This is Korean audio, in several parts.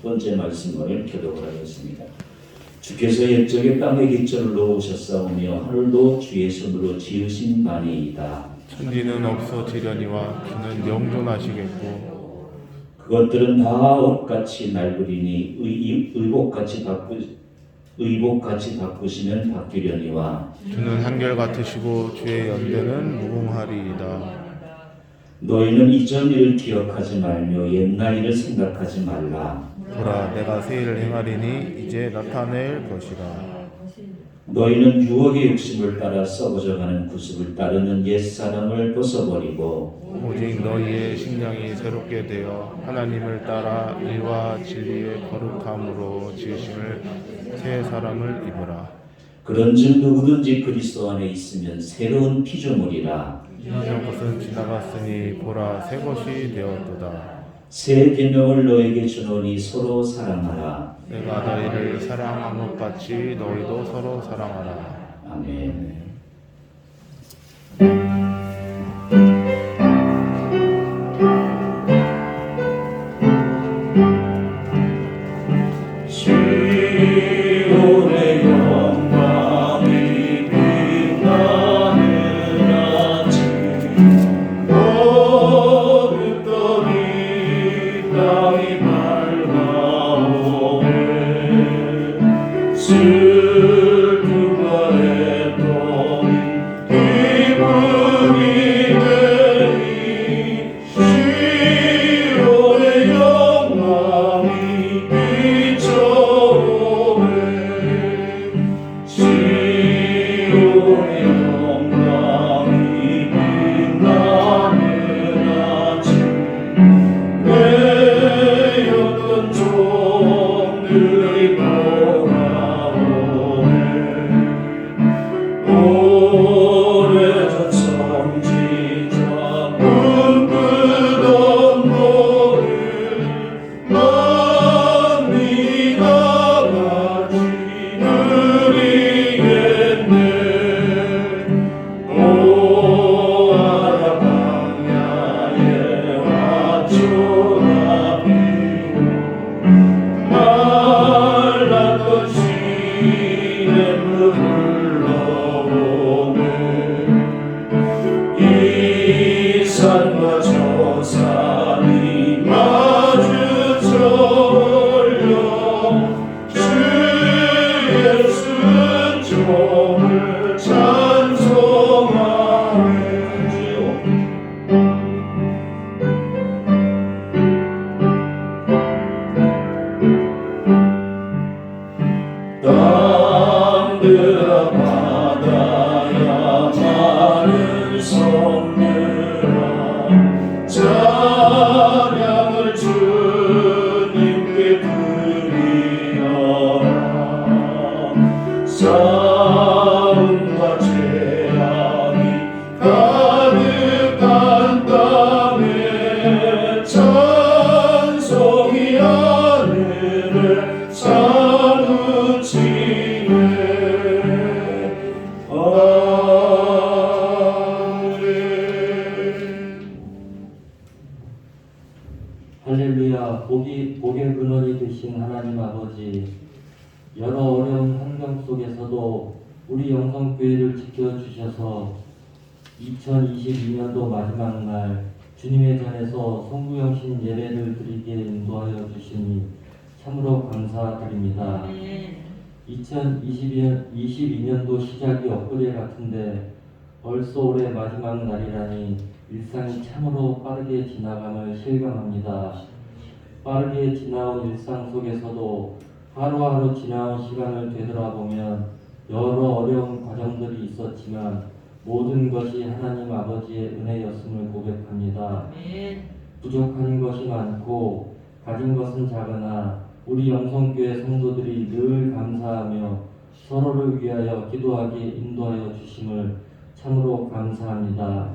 첫 번째 말씀을 교독을 하겠습니다. 주께서 옛적에 땅에 기초를 놓으셨사오며 하늘도 주의 손으로 지으신 바니이다. 천지는 없어지려니와 주는 영존하시겠고 그것들은 다 옷같이 낡으리니 의복같이 바꾸시면 바뀌려니와 주는 한결같으시고 주의 연대는 무궁하리이다. 너희는 이전 일을 기억하지 말며 옛날 일을 생각하지 말라. 보라, 내가 새 일을 행하리니 이제 나타낼 것이라. 너희는 유혹의 욕심을 따라 썩어져가는 구습을 따르는 옛사람을 벗어버리고 오직 너희의 식량이 새롭게 되어 하나님을 따라 일과 진리의 거룩함으로 지으심을 새 사람을 입으라. 그런즉 누구든지 그리스도 안에 있으면 새로운 피조물이라. 이전 것은 지나갔으니 보라, 새 것이 되었도다. 새 계명을 너에게 주노니 서로 사랑하라. 내가 너희를 사랑한 것 같이 너희도 서로 사랑하라. 아멘. 시온의 영광이 빛나는 아침 어둡더니 땅이 밝아오네. 슬픔과 애통이 기쁨이 되니 시온의 영광이 비춰오네. 시온의 영광이 빛나는 아침 내 어떤 종들이 돌아오네. 오래전 성지자 꿈꾸던 너를 만미가 같이 누리겠네. 오아라 광야에 와초라 피고 말랐던 시냇물을 흘러오네. 이 산과 저 산이 마주쳐려 주 예수 종을 찬송하네. 땅들아 바다야 마른 섬들아 찬양을 주님께 드리어라. 싸움과 재앙이 가득한 땅에 찬송이 하늘을 사무치네. 아멘. 할렐루야. 복의 근원이 되신 하나님 아버지, 여러 어려운 환경 속에서도 우리 영성교회를 지켜주셔서 2022년도 마지막 날 주님의 전에서 송구영신 예배를 드리게 인도하여 주시니 참으로 감사드립니다. 2022년도 시작이 엊그제 같은데 벌써 올해 마지막 날이라니 일상이 참으로 빠르게 지나감을 실감합니다. 빠르게 지나온 일상 속에서도 하루하루 지나온 시간을 되돌아보면 여러 어려운 과정들이 있었지만 모든 것이 하나님 아버지의 은혜였음을 고백합니다. 부족한 것이 많고 가진 것은 작으나 우리 영성교회 성도들이 늘 감사하며 서로를 위하여 기도하게 인도하여 주심을 참으로 감사합니다.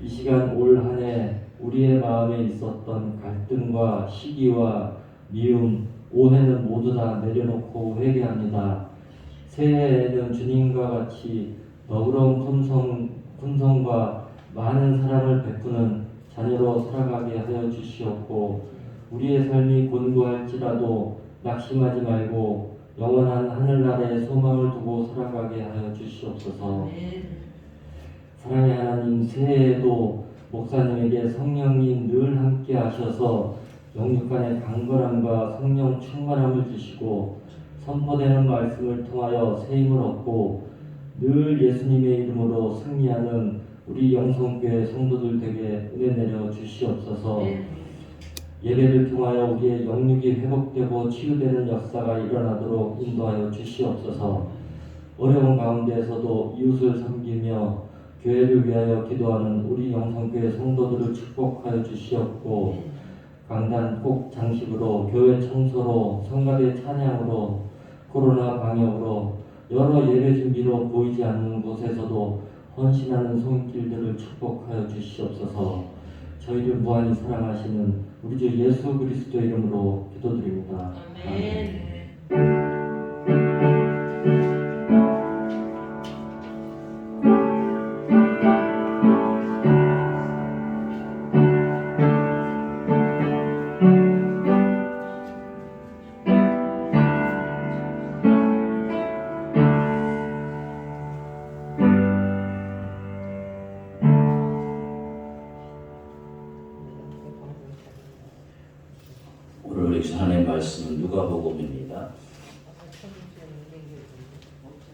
이 시간 올 한 해 우리의 마음에 있었던 갈등과 시기와 미움, 오해는 모두 다 내려놓고 회개합니다. 새해에는 주님과 같이 너그러운 품성과 많은 사랑을 베푸는 자녀로 살아가게 하여 주시옵고 우리의 삶이 곤고할지라도 낙심하지 말고 영원한 하늘나라에 소망을 두고 살아가게 하여 주시옵소서. 사랑의 하나님, 새해에도 목사님에게 성령님 늘 함께 하셔서 영육간의 강건함과 성령 충만함을 주시고 선포되는 말씀을 통하여 세임을 얻고 늘 예수님의 이름으로 승리하는 우리 영성교회 성도들 되게 은혜 내려 주시옵소서. 예배를 통하여 우리의 영육이 회복되고 치유되는 역사가 일어나도록 인도하여 주시옵소서. 어려운 가운데에서도 이웃을 섬기며 교회를 위하여 기도하는 우리 영성교회 성도들을 축복하여 주시옵고 강단 꼭 장식으로 교회 청소로 성가대 찬양으로 코로나 방역으로 여러 예배 준비로 보이지 않는 곳에서도 헌신하는 손길들을 축복하여 주시옵소서. 저희를 무한히 사랑하시는 우리 주 예수 그리스도 이름으로 기도드립니다. 아멘. 오늘 하나님의 말씀은 누가복음입니다.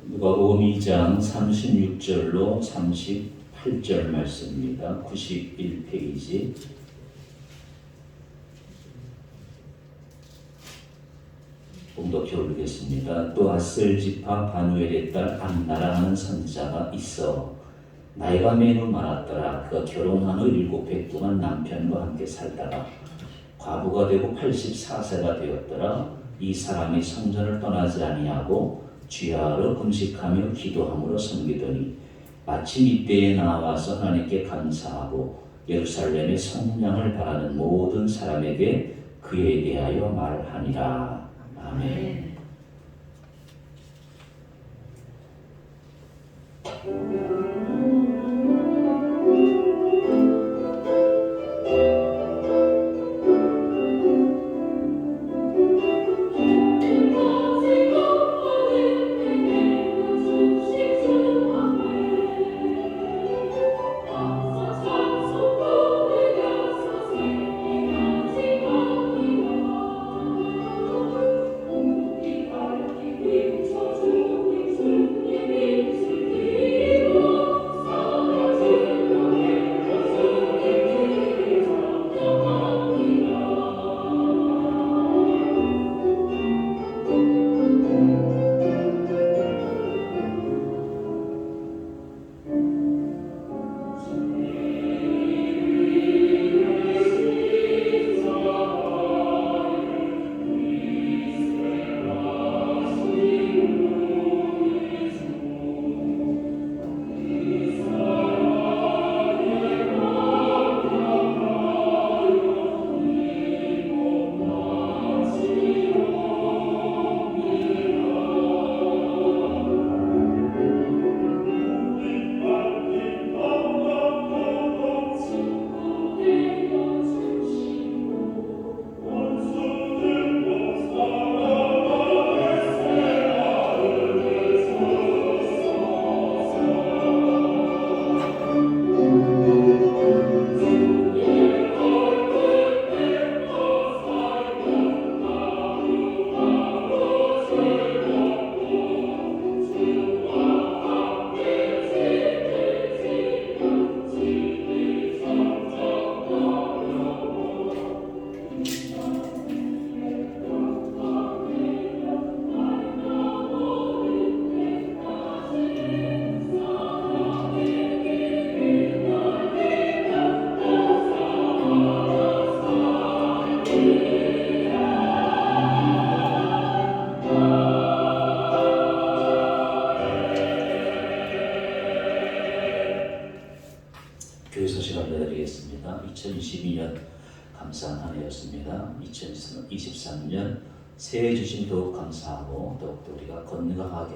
누가복음 2장 36절로 38절 말씀입니다. 91페이지. 봉독해 올리겠습니다. 또 아셀 지파 바누엘의 딸 안나라 하는 선지자가 있어 나이가 매우 많았더라. 그가 결혼한 후 7해 동안 남편과 함께 살다가 과부가 되고 84세가 되었더라. 이 사람이 성전을 떠나지 아니하고 주야로 금식하며 기도함으로 섬기더니 마침 이때에 나와서 하나님께 감사하고 예루살렘의 성령을 바라는 모든 사람에게 그에 대하여 말하니라. 아멘. 교회 소식 알려드리겠습니다. 2022년 감사한 한 해였습니다. 2023년 새해 주신 더욱 감사하고 더욱더 우리가 건강하게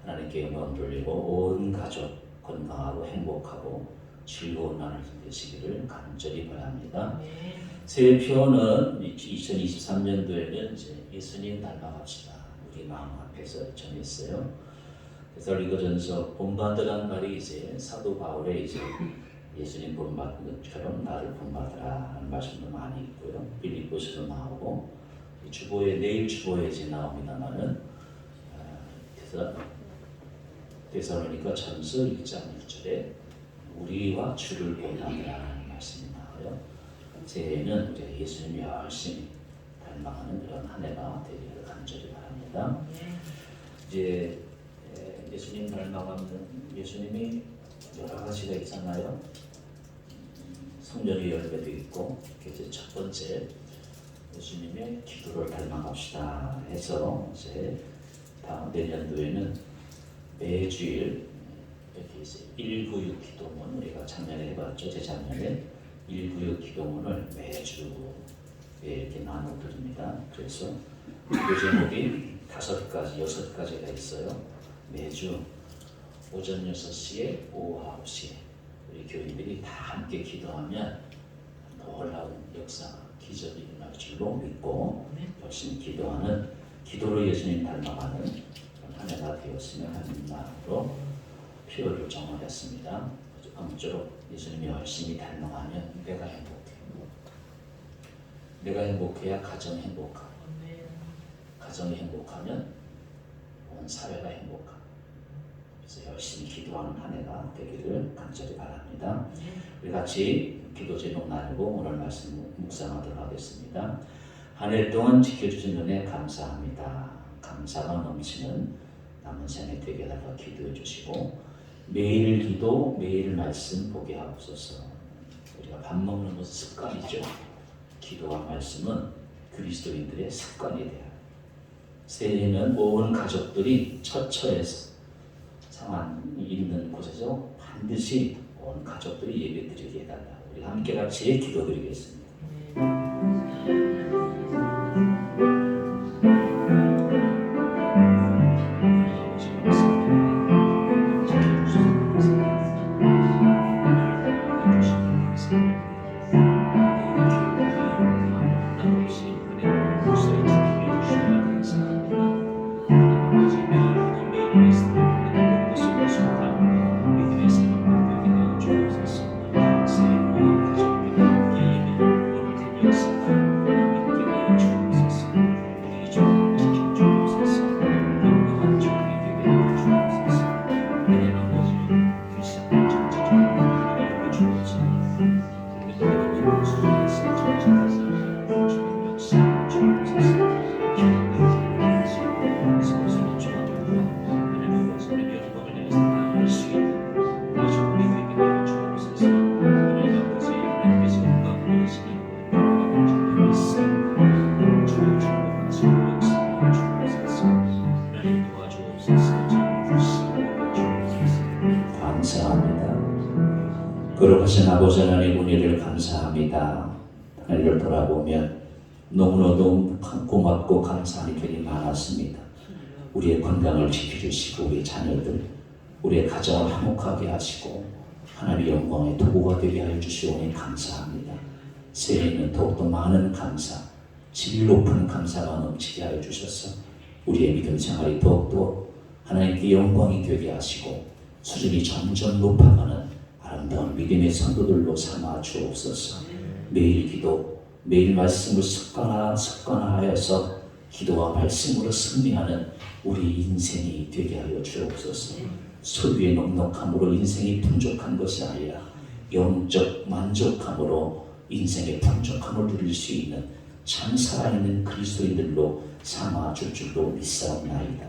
하나님께 영광 돌리고 온 가족 건강하고 행복하고 즐거운 한 해 되시기를 간절히 바랍니다. 새 표는 2023년도에는 이제 예수님 닮아갑시다. 우리 마음 앞에서 정했어요. 데살로니가전서 본받으란 말이 이제 사도 바울의 이제 예수님 본받는 것처럼 나를 본받으라 하는 말씀도 많이 있고요. 빌립보서도 나오고 주보에 내일 주보에 이제 나옵니다만은 데살로니가 전서 1장 1절에 우리와 주를 본받으라는 말씀이 나와요. 새해에는 우리 예수님이 열심히 닮아가는 그런 한 해가 되기를 간절히 바랍니다. 이제 예수님 닮아가는 예수님이 여러 가지가 있잖아요. 성령의 열매도 있고, 이제 첫 번째 예수님의 기도를 닮아갑시다 해서 이제 다음 내년도에는 매주일 이렇게 이제 196 기도문 우리가 작년에 해봤죠. 재작년에 196 기도문을 매주 이렇게 나눠드립니다. 그래서 기도 제목이 5가지, 6가지가 있어요. 매주 오전 6시에, 오후 9시에 우리 교인들이 다 함께 기도하면 놀라운 역사가 기적이 일어날 줄로 믿고 열심히 기도하는 기도로 예수님 닮아가는 한 해가 되었으면 하는 마음으로 표를 정하였습니다. 아무쪼록 예수님이 열심히 닮아가면 내가 행복해. 내가 행복해야 가정이 행복하고, 가정이 행복하면 온 사회가 행복하고. 그래서 열심히 기도하는 한 해가 되기를 간절히 바랍니다. 우리 같이 기도 제목 나누고 오늘 말씀 묵상하도록 하겠습니다. 한 해 동안 지켜주신 은혜 감사합니다. 감사가 넘치는 남은 생애 되게 달라 기도해 주시고, 매일 기도, 매일 말씀 보게 하옵소서. 우리가 밥 먹는 것은 습관이죠. 기도와 말씀은 그리스도인들의 습관이 돼요. 새해에는 온 가족들이 처처해서 상황이 있는 곳에서 반드시 온 가족들이 예배드리게 해달라. 우리 함께 같이 기도드리겠습니다. 거룩하신 아버지 하나님 은혜를 감사합니다. 하나님을 돌아보면 너무나도 고맙고 감사한 일이 많았습니다. 우리의 건강을 지켜주시고 우리 자녀들, 우리의 가정을 화목하게 하시고 하나님의 영광의 도구가 되게 하여 주시오니 감사합니다. 새해에는 더욱더 많은 감사, 질 높은 감사가 넘치게 하여 주셔서 우리의 믿음 생활이 더욱더 하나님께 영광이 되게 하시고 수준이 점점 높아가는 아름다운 믿음의 성도들로 삼아 주옵소서. 매일 기도, 매일 말씀을 습관화하여서 기도와 말씀으로 승리하는 우리 인생이 되게 하여 주옵소서. 소유의 넉넉함으로 인생이 풍족한 것이 아니라 영적 만족함으로 인생의 풍족함을 누릴 수 있는 참 살아있는 그리스도인들로 삼아 줄 줄로 믿사옵나이다.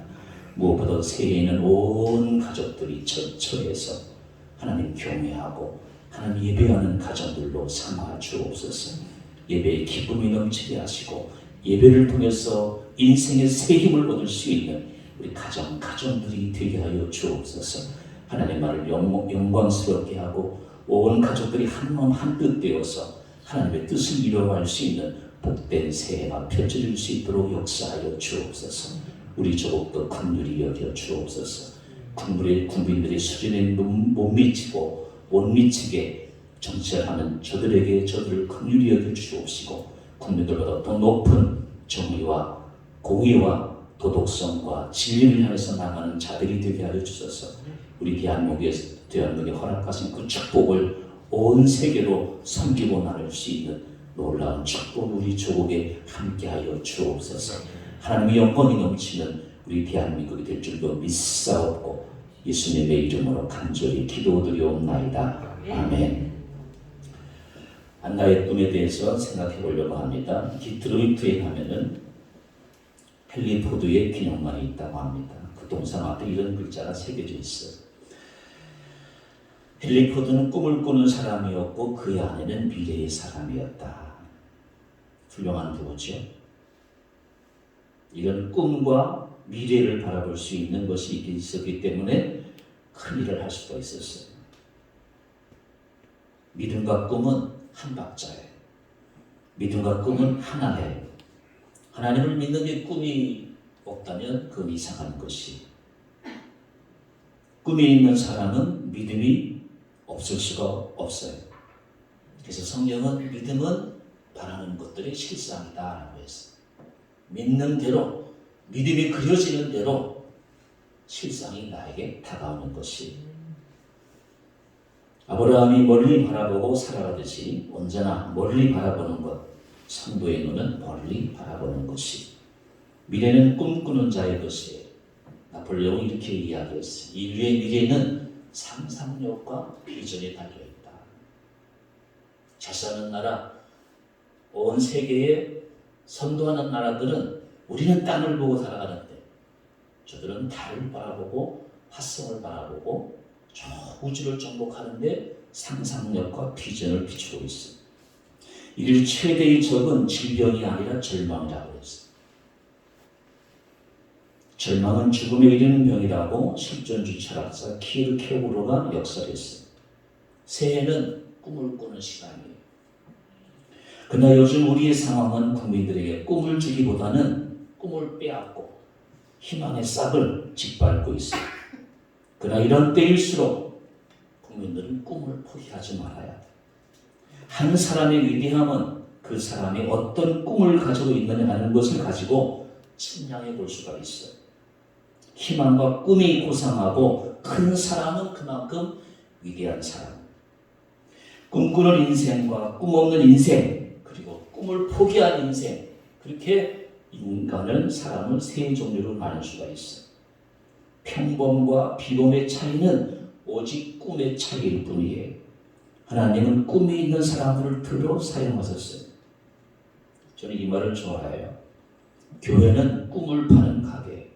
무엇보다 새해에는 온 가족들이 처처해서 하나님 경외하고 하나님 예배하는 가정들로 삼아 주옵소서. 예배의 기쁨이 넘치게 하시고 예배를 통해서 인생의 새 힘을 얻을 수 있는 우리 가정들이 되게 하여 주옵소서. 하나님 말을 영광스럽게 하고 온 가족들이 한 마음 한 뜻 되어서 하나님의 뜻을 이루어갈 수 있는 복된 새해가 펼쳐질 수 있도록 역사하여 주옵소서. 우리 조국도 긍휼히 여겨 주옵소서. 국민들의 수준에 못 미치고 못 미치게 정치하는 저들을 긍휼히 여겨 주옵시고 국민들보다 더 높은 정의와 공의와 도덕성과 진리를 향해서 나가는 자들이 되게 하여 주셔서 우리 대한민국에 허락하신 그 축복을 온 세계로 섬기고 나눌 수 있는 놀라운 축복 우리 조국에 함께하여 주옵소서. 하나님의 영광이 넘치는 우리 대한민국이 될 줄도 믿사옵고 예수님의 이름으로 간절히 기도드리옵나이다. 아멘. 안나의 꿈에 대해서 생각해 보려고 합니다. 디트로이트에 가면은 헨리 포드의 기념관이 있다고 합니다. 그 동상 앞에 이런 글자가 새겨져 있어요. 헨리 포드는 꿈을 꾸는 사람이었고 그의 아내는 미래의 사람이었다. 훌륭한 부부죠. 이런 꿈과 미래를 바라볼 수 있는 것이 있었기 때문에 큰 일을 할 수가 있었어요. 믿음과 꿈은 한 박자예요. 믿음과 꿈은 하나예요. 하나님을 믿는 게 꿈이 없다면 그건 이상한 것이. 꿈이 있는 사람은 믿음이 없을 수가 없어요. 그래서 성경은 믿음은 바라는 것들의 실상이다라고 했어요. 믿는 대로, 믿음이 그려지는 대로 실상이 나에게 다가오는 것이. 아브라함이 멀리 바라보고 살아가듯이 언제나 멀리 바라보는 것, 성도의 눈은 멀리 바라보는 것이. 미래는 꿈꾸는 자의 것이에요. 나폴레옹이 이렇게 이야기했어요. 인류의 미래는 상상력과 비전에 달려있다. 잘 사는 나라, 온 세계에 선도하는 나라들은 우리는 땅을 보고 살아가는데 저들은 달을 바라보고 화성을 바라보고 저 우주를 정복하는데 상상력과 비전을 비추고 있어요. 인류 최대의 적은 질병이 아니라 절망이라고 했어요. 절망은 죽음에 이르는 병이라고 실존주의 철학자 키르케고르가 역설했어요. 새해는 꿈을 꾸는 시간이에요. 그러나 요즘 우리의 상황은 국민들에게 꿈을 주기보다는 꿈을 빼앗고 희망의 싹을 짓밟고 있어요. 그러나 이런 때일수록 국민들은 꿈을 포기하지 말아야 돼요. 한 사람의 위대함은 그 사람이 어떤 꿈을 가지고 있느냐 하는 것을 가지고 측량해 볼 수가 있어요. 희망과 꿈이 고상하고 큰 사람은 그만큼 위대한 사람. 꿈꾸는 인생과 꿈 없는 인생, 그리고 꿈을 포기한 인생, 그렇게 사람을 세 종류로 나눌 수가 있어요. 평범과 비범의 차이는 오직 꿈의 차이일 뿐이에요. 하나님은 꿈이 있는 사람들을 들어 사용하셨어요. 저는 이 말을 좋아해요. 교회는 꿈을 파는 가게,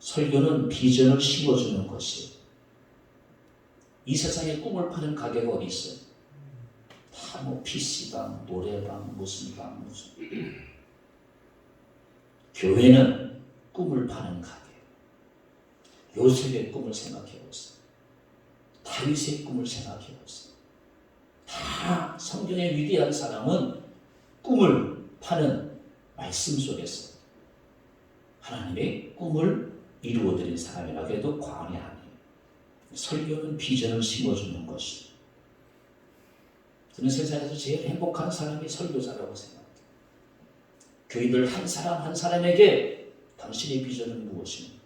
설교는 비전을 심어주는 것이. 이 세상에 꿈을 파는 가게가 어디 있어요? 다 뭐 PC방, 노래방, 무슨 방, 무슨. 교회는 꿈을 파는 가게. 요셉의 꿈을 생각해 보세요. 다윗의 꿈을 생각해 보세요. 다 성경의 위대한 사람은 꿈을 파는 말씀 속에서 하나님의 꿈을 이루어드린 사람이라고 해도 과언이 아니에요. 설교는 비전을 심어주는 것이. 저는 세상에서 제일 행복한 사람이 설교자라고 생각해요. 교인들 한 사람 한 사람에게 당신의 비전은 무엇입니까?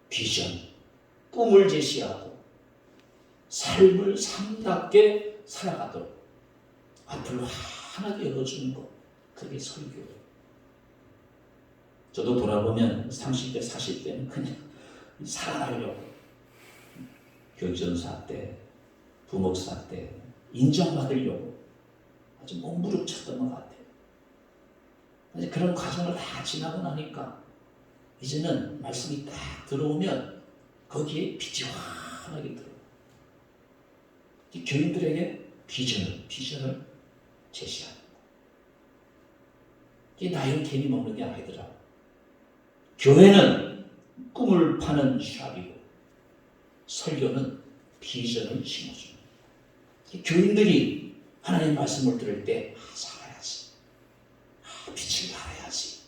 비전, 꿈을 제시하고 삶을 삶답게 살아가도록 앞을 환하게 열어주는 것, 그게 설교예요. 저도 돌아보면 30대, 40대는 그냥 살아나려고 교육전사 때, 부목사 때 인정받으려고 아주 몸부림쳤던 것 같아요. 그런 과정을 다 지나고 나니까 이제는 말씀이 딱 들어오면 거기에 빛이 환하게 들어요. 교인들에게 비전을 제시하는 거. 이게 나이를 괜히 먹는 게 아니더라. 교회는 꿈을 파는 샵이고 설교는 비전을 심어주는 거예요. 교인들이 하나님의 말씀을 들을 때 살아야지. 빛을 발해야지.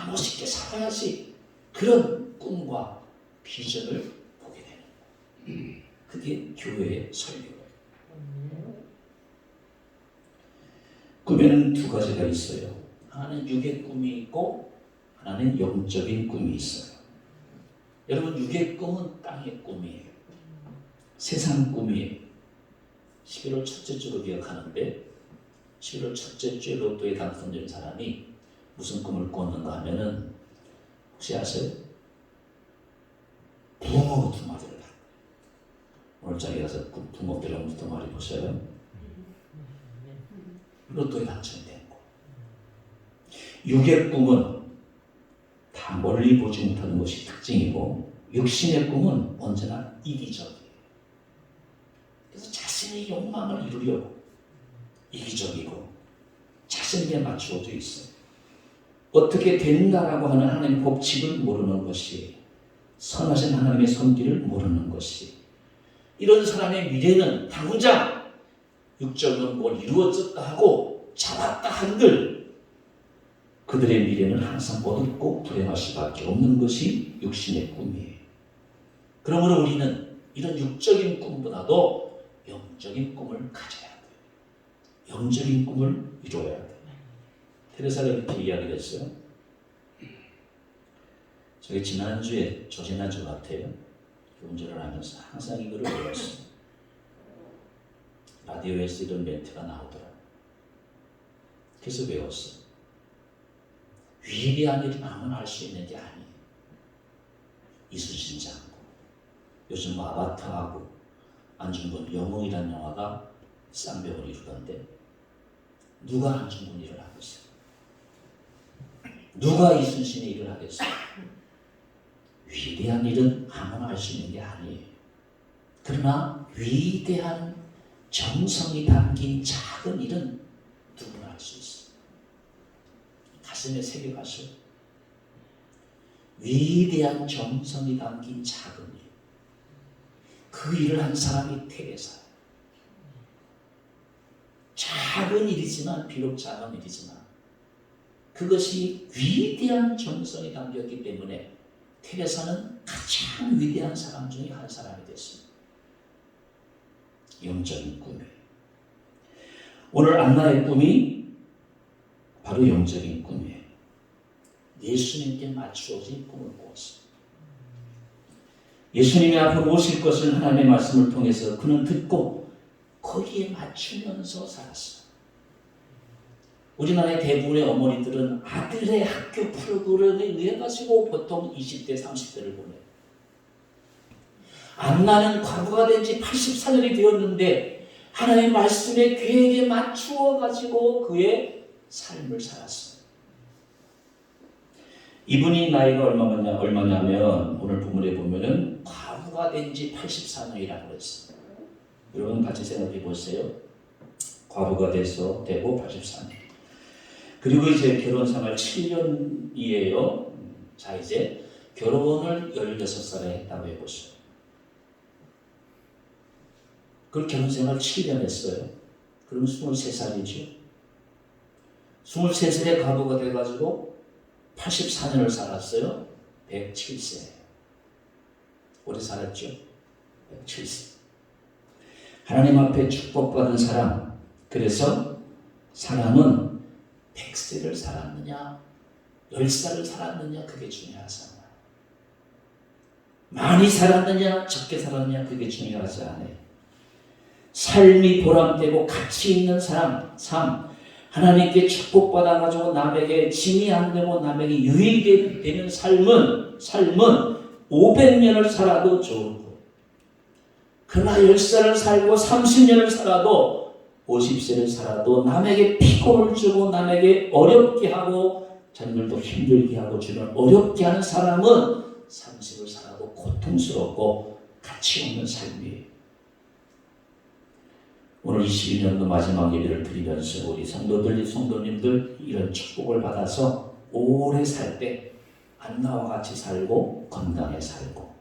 멋있게 살아야지. 그런 꿈과 비전을 보게 되는 거예요. 그게 교회 설교를. 꿈에는 두 가지가 있어요. 하나는 육의 꿈이 있고 하나는 영적인 꿈이 있어요. 여러분, 육의 꿈은 땅의 꿈이에요. 세상 꿈이에요. 11월 첫째 주로 기억하는데 11월 첫째 주에 로또에 당선된 사람이 무슨 꿈을 꿨는가 하면은 혹시 아세요? 붕어 두 마리를 봤어요. 오늘 저기 가서 붕어 벼랑 두 마리 보셔요. 로또에 당첨된 거. 육의 꿈은 다 멀리 보지 못하는 것이 특징이고 육신의 꿈은 언제나 이기적이에요. 그래서 자신의 욕망을 이루려고 이기적이고 자신에게 맞추어져 있어요. 어떻게 된다라고 하는 하나님의 법칙을 모르는 것이, 선하신 하나님의 손길을 모르는 것이, 이런 사람의 미래는 당장 육적으로 뭘 이루어졌다 하고 잡았다 한들 그들의 미래는 항상 어둡고 불행할 수밖에 없는 것이 육신의 꿈이에요. 그러므로 우리는 이런 육적인 꿈보다도 영적인 꿈을 가져야 돼요. 영적인 꿈을 이루어야 돼요. 테레사가 이렇게 이야기를 했어요. 저희 지난주에, 저지난주 같아요. 운전을 하면서 항상 이거를 외웠어요. 라디오에서 이런 멘트가 나오더라고요. 그래서 외웠어요. 위대한 일이 아무나 할 수 있는 게 아니에요. 이순신 장군, 요즘 아바타하고 안중근 영웅이라는 영화가 쌍벽을 이루던데 누가 안중근 일을 하겠어요? 누가 이순신의 일을 하겠어요? 위대한 일은 아무나 할 수 있는 게 아니에요. 그러나 위대한 정성이 담긴 작은 일은 누구나 할 수 있어요. 가슴에 새겨가셔요. 위대한 정성이 담긴 작은 일. 그 일을 한 사람이 테레사예요. 작은 일이지만, 비록 작은 일이지만 그것이 위대한 정성이 담겼기 때문에 테레사는 가장 위대한 사람 중에 한 사람이 됐습니다. 영적인 꿈이에요. 오늘 안나의 꿈이 바로 영적인 꿈이에요. 예수님께 맞추어진 꿈을 꾸었어요. 예수님이 앞으로 오실 것을 하나님의 말씀을 통해서 그는 듣고 거기에 맞추면서 살았어요. 우리나라의 대부분의 어머니들은 아들의 학교 프로그램에 의해 가지고 보통 20대, 30대를 보내요. 안나는 과부가 된 지 84년이 되었는데 하나님의 말씀의 계획에 맞추어 가지고 그의 삶을 살았어요. 이분이 나이가 얼마냐면 오늘 본문에 보면은 과부가 된 지 84년이라고 그랬어요. 여러분 같이 생각해 보세요. 과부가 되고 84년. 그리고 이제 결혼 생활 7년이에요. 자, 이제 결혼을 16살에 했다고 해보세요. 그걸 결혼 생활 7년 했어요. 그럼 23살이죠. 23살에 과부가 돼가지고 84년을 살았어요. 107세. 오래 살았죠. 107세. 하나님 앞에 축복받은 사람. 그래서 사람은 100세를 살았느냐 10살을 살았느냐 그게 중요하지 않아요. 많이 살았느냐 적게 살았느냐 그게 중요하지 않아요. 삶이 보람되고 가치 있는 삶, 하나님께 축복받아가지고 남에게 짐이 안 되고 남에게 유익이 되는 삶은 500년을 살아도 좋은 거. 그러나 10살을 살고 30년을 살아도 50세를 살아도 남에게 피곤을 주고 남에게 어렵게 하고 자녀들도 힘들게 하고 주는 어렵게 하는 사람은 30을 살아도 고통스럽고 가치 없는 삶이에요. 오늘 22년도 마지막 예배를 드리면서 우리 성도님들 이런 축복을 받아서 오래 살 때 안나와 같이 살고 건강해 살고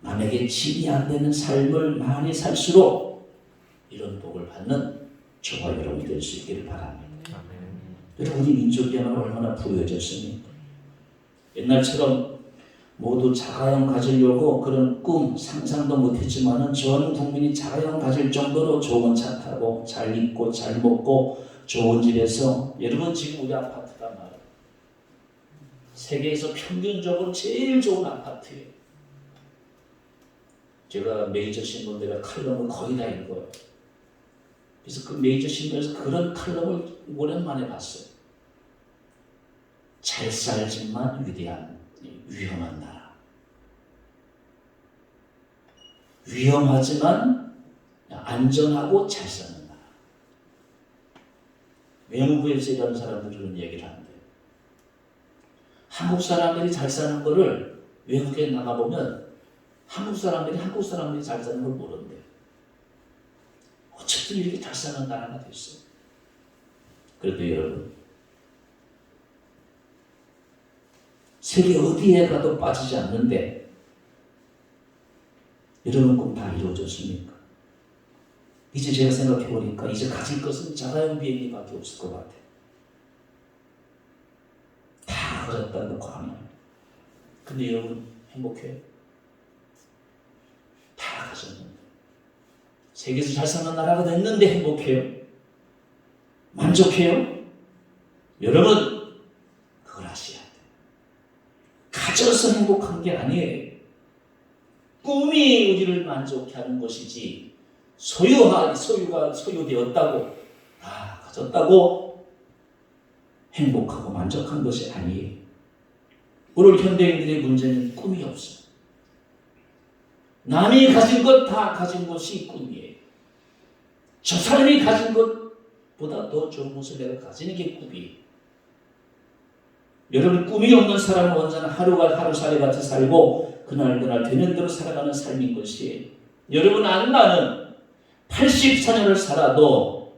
남에게 짐이 안 되는 삶을 많이 살수록 이런 복을 받는 저와 여러분이 될 수 있기를 바랍니다. 여러분, 우리 민족이야말로 얼마나 부유해졌습니까? 옛날처럼 모두 자가용 가지려고 그런 꿈 상상도 못했지만은 전 국민이 자가용 가질 정도로 좋은 차 타고 잘 입고 잘 먹고 좋은 집에서 여러분 지금 우리 아파트가 말이에요. 세계에서 평균적으로 제일 좋은 아파트예요. 제가 메이저 신문들의 칼럼을 거의 다 읽어요. 그래서 그 메이저 신문에서 그런 칼럼을 오랜만에 봤어요. 잘 살지만 위험한 나라. 위험하지만 안전하고 잘 사는 나라. 외무부에서 일하는 사람들은 얘기를 하는데 한국 사람들이 잘 사는 거를 외국에 나가보면 한국 사람들이 잘 사는 걸 모른대요. 어쨌든 이렇게 잘 사는 나라가 됐어요. 그래도 여러분, 세계 어디에 가도 빠지지 않는데 여러분 꿈 다 이루어졌습니까? 이제 제가 생각해 보니까 이제 가질 것은 자가용 비행기밖에 없을 것 같아요. 다 가졌다 놓고 하면. 근데 여러분 행복해요? 다 가졌는데. 세계에서 잘 사는 나라가 됐는데 행복해요? 만족해요? 여러분 그걸 아셔야 돼요. 가져서 행복한 게 아니에요. 꿈이 우리를 만족해 하는 것이지 소유가 소유되었다고 다 가졌다고 행복하고 만족한 것이 아니에요. 오늘 현대인들의 문제는 꿈이 없어요. 남이 가진 것 다 가진 것이 꿈이에요. 저 사람이 가진 것보다 더 좋은 것을 내가 가지는 게 꿈이에요. 여러분 꿈이 없는 사람은 언제나 하루가 하루살이 같이 살고 그날 되는 대로 살아가는 삶인 것이에요. 여러분 안나는 84년을 살아도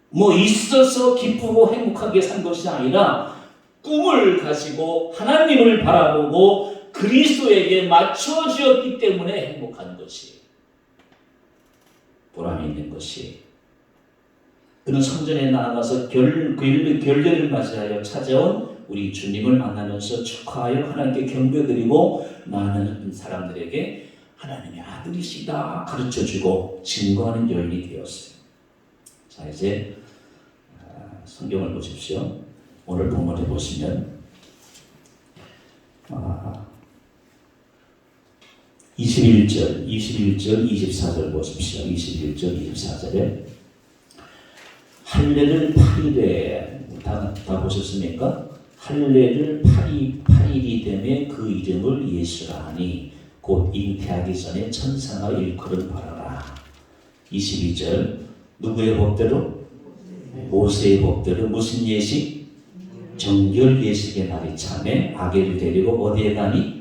뭐 있어서 기쁘고 행복하게 산 것이 아니라 꿈을 가지고 하나님을 바라보고 그리스도에게 맞춰지었기 때문에 행복한 것이에요. 보람이 있는 것이에요. 그는 성전에 나아가서 결례를 맞이하여 찾아온 우리 주님을 만나면서 축하하여 하나님께 경배드리고 많은 사람들에게 하나님의 아들이시다 가르쳐주고 증거하는 여인이 되었어요. 자 이제 성경을 보십시오. 오늘 본문에 보시면 21절, 24절 보십시오. 21절, 24절에 할례를 8일에 다 보셨습니까? 할례를 8일이 되매 그 이름을 예수라 하니 곧 잉태하기 전에 천사가 일컬음 바라라. 22절 누구의 법대로? 모세의 법대로 무슨 예식? 정결 예식의 날이 참에 아기를 데리고 어디에 가니?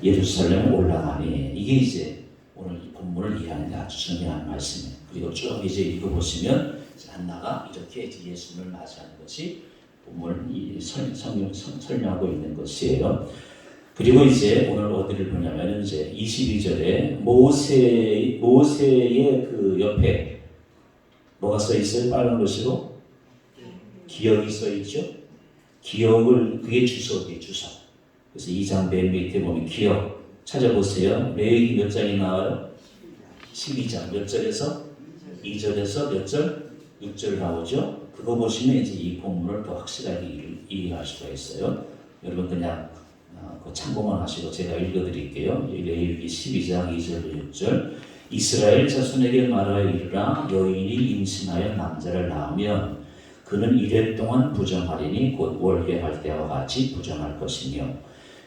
예루살렘에 올라가니. 이게 이제 오늘 이 본문을 이해하는 데 아주 중요한 말씀이에요. 그리고 쭉 이제 읽어보시면 한나가 이렇게 예수님을 맞이하는 것이 본문을 설명하고 있는 것이에요. 그리고 이제 오늘 어디를 보냐면 이제 22절에 모세의 그 옆에 뭐가 써 있어요? 빨간 글씨로 기억이 써 있죠. 기억을 그게 주석이에요. 주석. 그래서 2장 맨 밑에 보면 기억 찾아보세요. 레위기 몇 장이 나와요? 12장 몇 절에서 2절에서 몇 절? 6절 나오죠. 그거 보시면 이제 이 본문을 더 확실하게 이해할 수가 있어요. 여러분 그냥 참고만 하시고 제가 읽어드릴게요. 레위기 12장 2절 6절 이스라엘 자손에게 말하여 이르라 여인이 임신하여 남자를 낳으면 그는 1회 동안 부정하리니 곧 월계할 때와 같이 부정할 것이며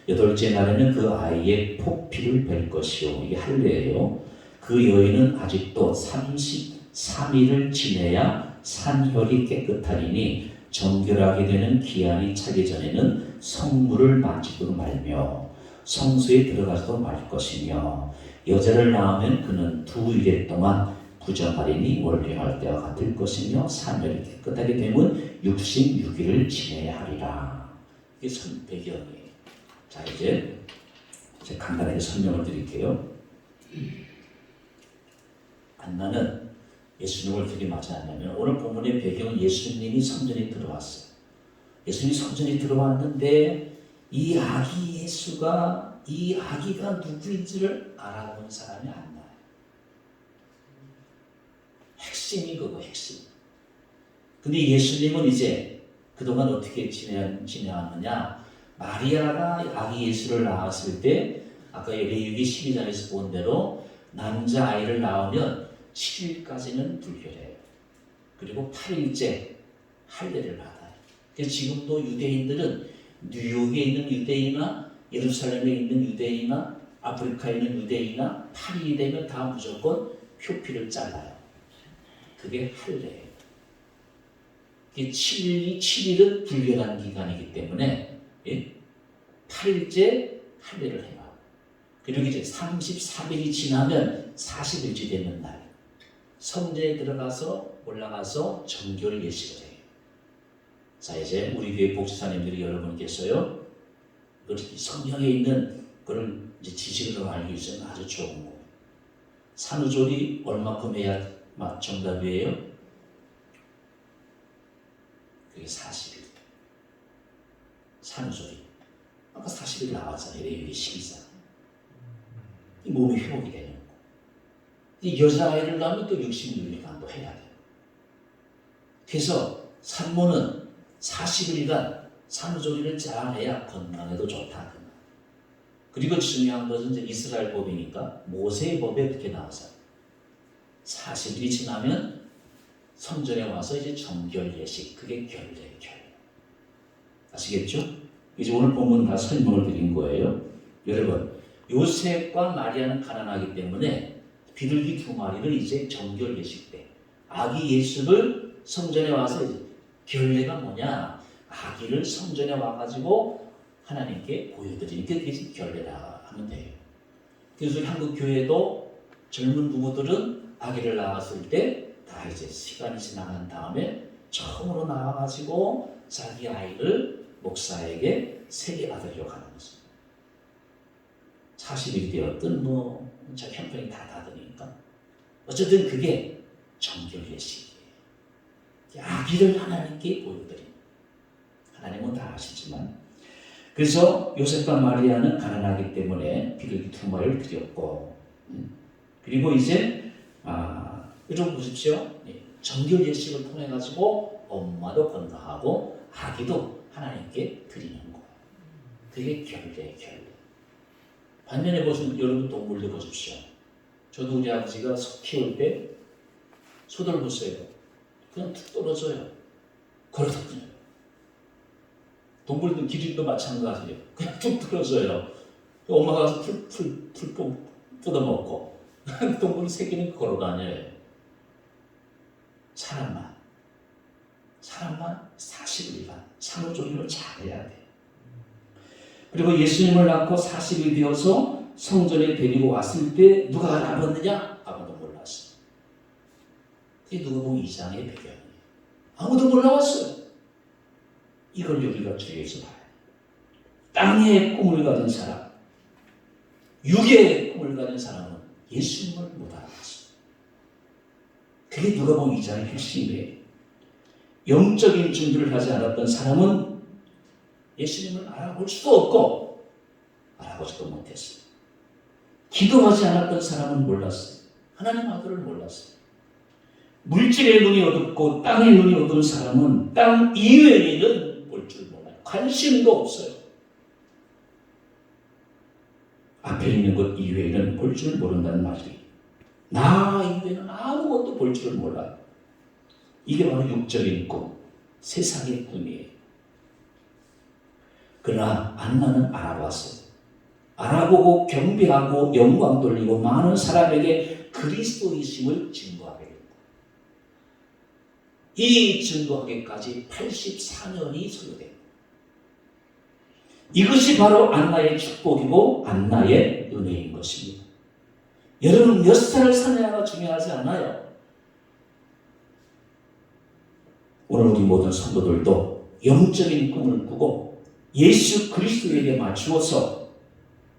8째 날에는 그 아이의 폭피를 뵐 것이요. 이게 할례예요. 그 여인은 아직도 33일을 지내야 산혈이 깨끗하리니 정결하게 되는 기한이 차기 전에는 성물을 만지도 말며 성소에 들어가서도 말 것이며 여자를 낳으면 그는 2일 동안 부정하리니 월계할 때와 같을 것이며 산혈이 깨끗하게 되면 66일을 지내야 하리라. 이게 배경이에요. 자 이제 간단하게 설명을 드릴게요. 한나는 예수님을 어떻게 맞이하냐면 오늘 본문의 배경은 예수님이 성전에 들어왔어요. 예수님이 성전에 들어왔는데 이 아기 예수가 이 아기가 누구인지를 알아본 사람이 안 나와요. 핵심이 그거 핵심. 근데 예수님은 이제 그동안 어떻게 지내왔느냐? 마리아가 아기 예수를 낳았을 때 아까 레위기 12장에서 본 대로 남자아이를 낳으면 7일까지는 불결해요. 그리고 8일째 할례를 받아요. 그래서 지금도 유대인들은 뉴욕에 있는 유대인이나 예루살렘에 있는 유대인이나 아프리카에 있는 유대인이나 8일이 되면 다 무조건 표피를 잘라요. 그게 할례예요. 7일은 불결한 기간이기 때문에 8일째 할례를 해요. 그리고 이제 33일이 지나면 40일째 되는 날 성전에 들어가서 올라가서 정결 예식을 해요. 자, 이제 우리 교회 복지사님들이 여러분께서요, 성경에 있는 그런 이제 지식으로 알고 있으면 아주 좋은 거예요. 산후조리 얼마큼 해야 정답이에요? 그게 40일. 산후조리. 아까 40일 나왔잖아요. 레위기 12장. 이 몸이 회복이 되는 거. 이 여자아이를 낳으면 또 66일간 또 해야 돼요. 그래서 산모는 40일간 산후조리를 잘 해야 건강에도 좋다. 그리고 중요한 것은 이제 이스라엘 법이니까 모세의 법에 그렇게 나와서 40일이 지나면 성전에 와서 이제 정결 예식, 그게 결례예요. 아시겠죠? 이제 오늘 본문 다 설명을 드린 거예요. 여러분, 요셉과 마리아는 가난하기 때문에 비둘기 2마리를 이제 정결 예식 때 아기 예수를 성전에 와서 이제 결례가 뭐냐? 아기를 성전에 와가지고 하나님께 보여드리니까 그게 결례다 하면 돼요. 그래서 한국 교회도 젊은 부부들은 아기를 낳았을 때 다 이제 시간이 지나간 다음에 처음으로 나와가지고 자기 아이를 목사에게 세례받으려고 하는 거죠. 40일이 되었든 저 형편이 다 다르니까 어쨌든 그게 정결 예식이에요. 아기를 하나님께 보여드립니다. 하나님은 다 아시지만 그래서 요셉과 마리아는 가난하기 때문에 비둘기 2마리를 드렸고 그리고 이제 여러분 보십시오. 정결 예식을 통해 가지고 엄마도 건강하고 아기도 하나님께 드리는 거예요. 그게 결례. 반면에 보시면 여러분 동물들 보십시오. 저도 우리 아버지가 소 키울 때 소들 보세요. 그냥 툭 떨어져요. 걸어다녀요. 동물들 기린도 마찬가지예요. 그냥 툭 떨어져요. 엄마가 가서 풀 뜯어먹고 동물 새끼는 걸어다녀요. 사람만 40일간 산후조리를 잘해야 돼. 그리고 예수님을 낳고 40일 되어서 성전에 데리고 왔을 때 누가 알아봤느냐? 아무도 몰랐어요. 그게 누가복음 2장의 배경이에요. 아무도 몰라왔어요. 이걸 우리가 주의해서 봐요. 땅의 꿈을 가진 사람, 육의 꿈을 가진 사람은 예수님을 못 알아봤어요. 그게 누가복음 2장의 핵심이에요. 영적인 준비를 하지 않았던 사람은 예수님을 알아볼 수도 없고 알아보지도 못했어요. 기도하지 않았던 사람은 몰랐어요. 하나님 아들을 몰랐어요. 물질의 눈이 어둡고 땅의 눈이 어두운 사람은 땅 이외에는 볼 줄 몰라요. 관심도 없어요. 앞에 있는 것 이외에는 볼 줄 모른다는 말이에요. 나 이외에는 아무것도 볼 줄 몰라요. 이게 바로 육적인 꿈, 세상의 꿈이에요. 그러나 안나는 알아봤어요. 알아보고 경배하고 영광 돌리고 많은 사람에게 그리스도이심을 증거하게 됩니다. 이 증거하기까지 84년이 소요됩니다. 이것이 바로 안나의 축복이고 안나의 은혜인 것입니다. 여러분 몇 살 사느냐가 중요하지 않아요. 오늘 우리 모든 성도들도 영적인 꿈을 꾸고 예수 그리스도에게 맞추어서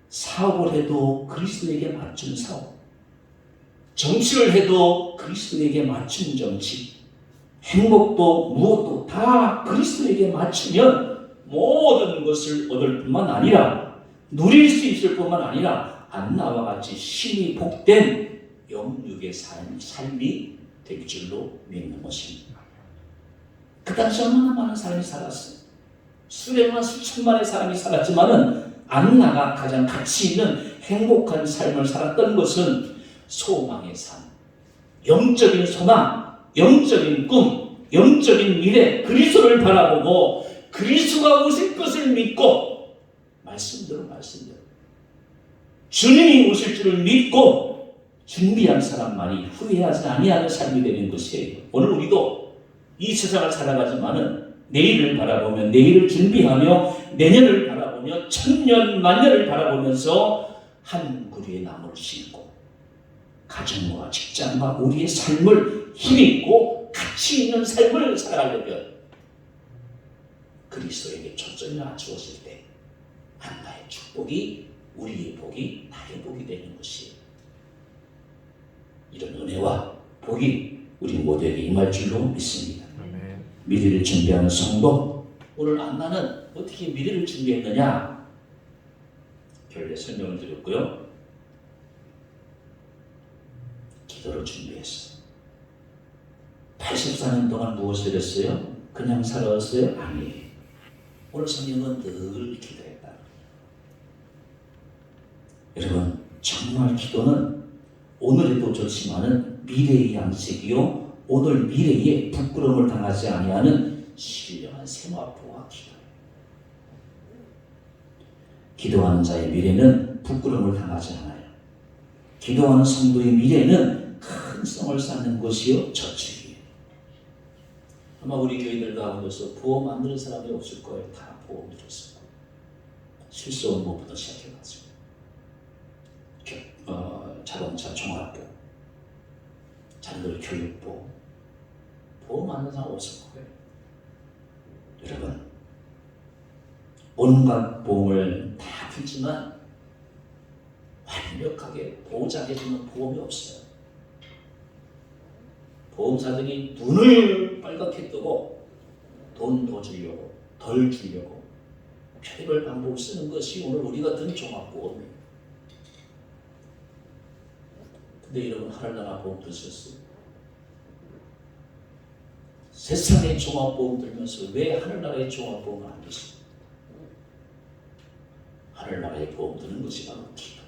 사업을 해도 그리스도에게 맞춘 사업, 정치를 해도 그리스도에게 맞춘 정치, 행복도 무엇도 다 그리스도에게 맞추면 모든 것을 얻을 뿐만 아니라 누릴 수 있을 뿐만 아니라 안나와 같이 심히 복된 영육의 삶이 될 줄로 믿는 것입니다. 그 당시 얼마나 많은 사람이 살았어요. 수백만 수천만의 사람이 살았지만은 안나가 가장 가치 있는 행복한 삶을 살았던 것은 소망의 삶, 영적인 소망, 영적인 꿈, 영적인 미래, 그리스도를 바라보고 그리스도가 오실 것을 믿고 말씀대로 주님이 오실 줄을 믿고 준비한 사람만이 후회하지 아니하는 삶이 되는 것이에요. 오늘 우리도 이 세상을 살아가지만은 내일을 바라보며 내일을 준비하며 내년을 바라보며 천년 만년을 바라보면서 한 그루의 나무를 심고 가정과 직장과 우리의 삶을 힘있고 가치 있는 삶을 살아가려면 그리스도에게 초점이 맞추었을 때 한나의 축복이 우리의 복이 나의 복이 되는 것이에요. 이런 은혜와 복이 우리 모두에게 임할 줄로 믿습니다. 아멘. 미래를 준비하는 성도, 오늘 안나는 어떻게 미래를 준비했느냐? 결례 설명을 드렸고요. 기도로 준비했어요. 84년 동안 무엇을 했어요? 그냥 살아왔어요? 아니에요. 오늘 성경은 늘 기도했다. 여러분, 정말 기도는 오늘에도 좋지만은 미래의 양식이요, 오늘 미래에 부끄러움을 당하지 아니하는 신령한 세마포와 기도예요. 기도하는 자의 미래는 부끄러움을 당하지 않아요. 기도하는 성도의 미래는 큰 성을 쌓는 것이요, 저축이에요. 아마 우리 교회들 가운데서 보험 안 들은 사람이 없을 거예요. 다 보험 들었을 거예요. 실수원보부터 시작해가지고 자동차 종합보, 자녀들 교육보, 보험 안 들은 사람 없을 거예요. 여러분, 온갖 보험을 다 풀지만 완벽하게 보장해주는 보험이 없어요. 보험사들이 눈을 빨갛게 뜨고 돈 더 주려고, 덜 주려고 별의별 방법을 쓰는 것이 오늘 우리가 든 종합보험이에요. 근데 여러분, 하늘나라 보험 드셨어요? 세상의 종합보험 들면서 왜 하늘나라의 종합보험을 안 드세요? 하늘나라의 보험 드는 것이 바로 기도.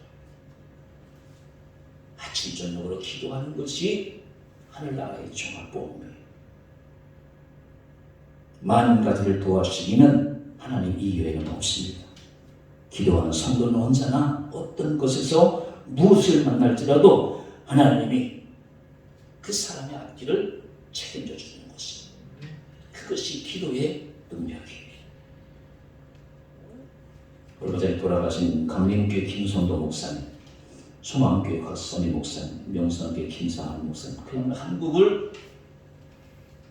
아침 저녁으로 기도하는 것이 하늘나라의 종합보험이에요. 많은 가지를 도와주시기는 하나님 이외에는 없습니다. 기도하는 성도는 언제나 어떤 것에서 무엇을 만날지라도 하나님이 그 사람의 앞길을 책임져 주는 것입니다. 그것이 기도의 능력이에요. 얼마 전에 돌아가신 강림교회 김선도 목사님, 소망교회 곽선희 목사님, 명성교회 김상한 목사님, 그냥